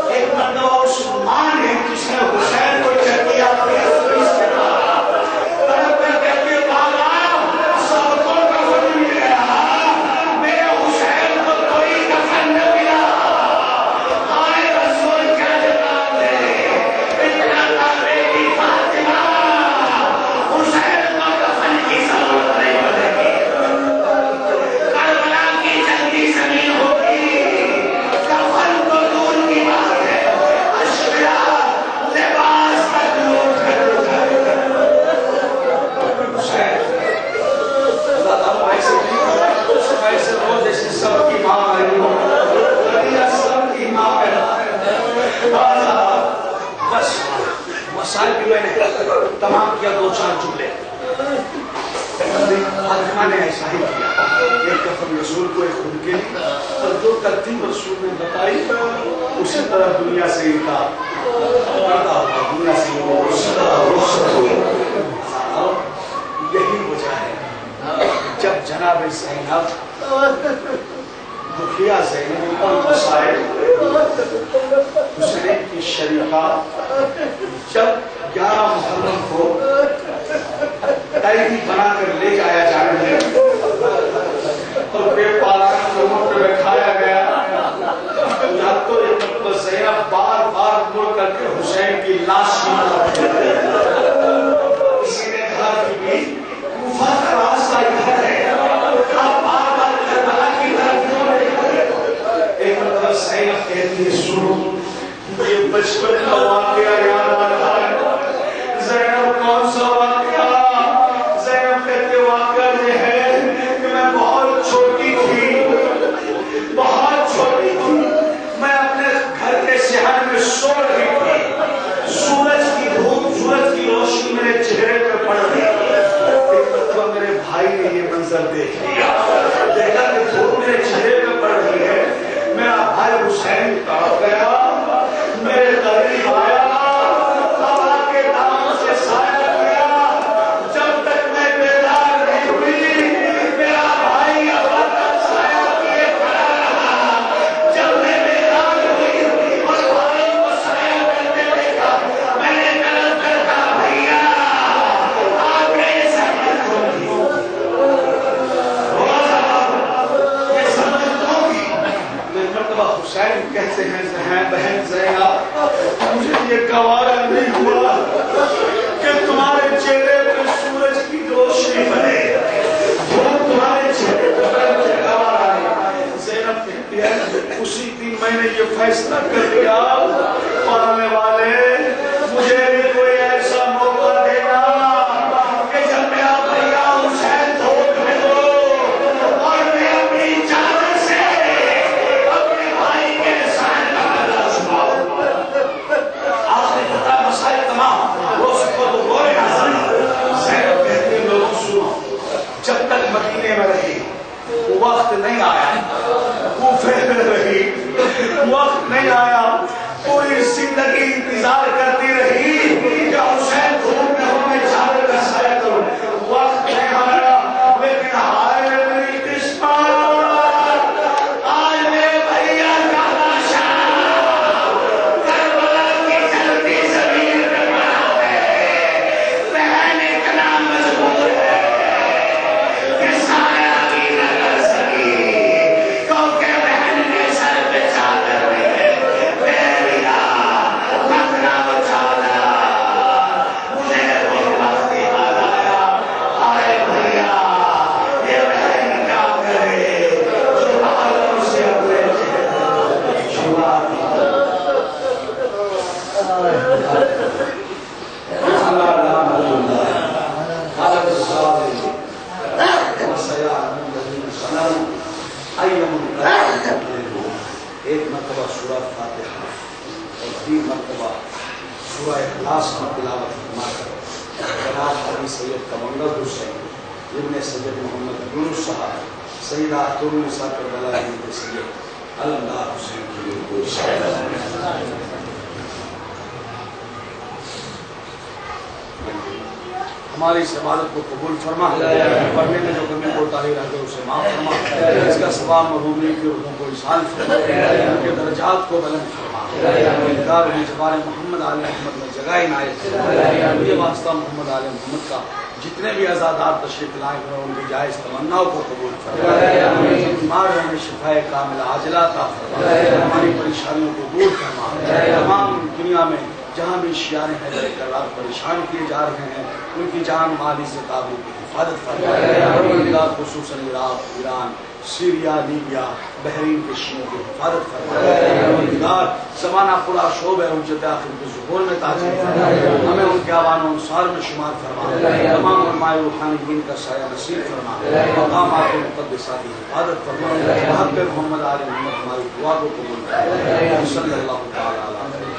ایک مرتبہ عثمان ہے جس نے حسین کو چکیا سب کو کفن مل گیا, میرے حسین کو کوئی کفن نہ ملا. آئے رسول کیا جواب دے, اتنا کا بیٹی فاطمہ حسین کو کفن کی ضرورت نہیں پڑے گی, کربلا کی جلدی زمین ہوگی, کفن تو دور کی بات ہے, اشیاء لباس تک لوٹ کر اٹھائے گا. حسین اللہ تعالیٰ ایسے نہیں, ایسے روز جیسے سب کی ماں آئی ہو, سب کی ماں پیدا. بس مسائل بھی میں نے تمام کیا, 2-4 جملے. فاطمہ نے ایسا ہی کیا, ایک کفن رسول کو, ایک خود کے لیے, اور جو ترتیب رسول نے بتائی اسی طرح دنیا سے انکار کرتا ہوا, دنیا سے رخصت ہوا. یہی وجہ ہے جب جناب زینب دکھیا زینب اور مسائل حسین کی شریعہ جب 11 محرم کو قیدی بنا کر لے جایا جانے لگا اور بے پالانہ لوگوں پہ بٹھایا گیا, یا تو ایک مرتبہ زینب بار بار مڑ کر کے حسین کی لاش کی طرف دیکھتی. کسی نے کہا کہ کوفہ کا راستہ ادھر ہے, آپ بار بار کربلا کی طرف کیوں دیکھتے؟ ایک مرتبہ زینب کہتی ہے سنو, یہ بچپن کا واقعہ یاد آ رہا ہے. زینب کون سا واقعہ؟ زینب کہتے واقعہ یہ ہے کہ میں بہت چھوٹی تھی, بہت چھوٹی تھی, میں اپنے گھر کے صحن میں سو رہی تھی, سورج کی دھوپ, سورج کی روشنی میرے چہرے پہ پڑ رہی تھی. ایک مرتبہ میرے بھائی نے یہ منظر دیکھ لیا, دیکھا کہ دھوپ میرے چہرے پہ پڑ رہی ہے. میرا بھائی حسین کہاں گیا, میرے قریب آیا, اب آ کے دامن سے سایہ کیا. جب تک میں بیدار نہیں ہوئی میرا بھائی ابا تک سایہ کیے کھڑا رہا. جب میں بیدار ہوئی اور بھائی کو سایہ کرتے دیکھا, میں نے قلم کر کہا بھیا آپ نے یہ سمجھ ہوگی, یہ سمجھ ہوگی. مرتبہ حسین کہتے ہیں بہن زینب مجھے یہ گوارا نہیں ہوا کہ تمہارے چہرے پہ سورج کی روشنی بنے, تمہارے چہرے پہ گوارا نہیں. زینب کہتی ہے اسی دن میں نے یہ فیصلہ کر لیا, پڑھنے والے مجھے بھی کوئی ایسا موقع دینا کہ جب میرا بھیا حسین دھوپ میں ہو اور میں اپنی جان سے وقت نہیں آیا. پوری زندگی انتظار کرتی رہی کہ حسین دھوپ میں ہمیں چادر کا سایہ کرو. وقت نہیں آیا لیکن ہائے میری قسمت, آج میرے بھیا کا لاشا کربلا کی جلتی زمین پہ پڑا ہے. بہن اتنا مجبور ہے کہ سایہ بھی نہ کر سکی کیونکہ بہن نے سر پہ چادر ایک مرتبہ سورہ فاتحہ اور 3 مرتبہ سورہ اخلاص میں تلاوت فرما کر جناب حاجی سید کمنگر حسین ابن سید محمد یونس صاحب سیدہ ترنسا کربلا بنت سید علمدار حسین کی ہماری اس عبادت کو قبول فرما. پڑھنے میں جو کمی کوتاہی رہ گئی اسے معاف فرما. اس کا ثواب مرحومین کی روحوں کو احسان فرما. ان کے درجات کو بلند فرما. دار جبار محمد آل محمد میں جگہ عنایت. یہ واسطہ محمد آل محمد کا جتنے بھی آزادات تشریف لائے ہوئے ان کی جائز تمناؤں کو قبول فرما. بیمار میں شفائے کامل عاجلہ عطا فرما. ہماری پریشانیوں کو دور فرما. تمام دنیا میں جہاں بھی شیعہ حیدر کرار پریشان کیے جا رہے ہیں ان کی جان مال عزت آبرو کی حفاظت فرمائے. خصوصاً عراق, ایران, سیریا, لیبیا, بحرین کے شیعوں کی حفاظت فرمائے. زمانہ پورا شعب ہے حجت آخر کے ظہور میں تاجر فرمائے. ہمیں ان کے آوان و انصار میں شمار فرمائے. تمام علماء روحانیین کا سایہ نصیب فرمائے. مقامات مقدسات کی حفاظت فرمائے. محمد آل محمد ہماری دعا کو قبول فرمائے. صلی اللہ تعالی علیہ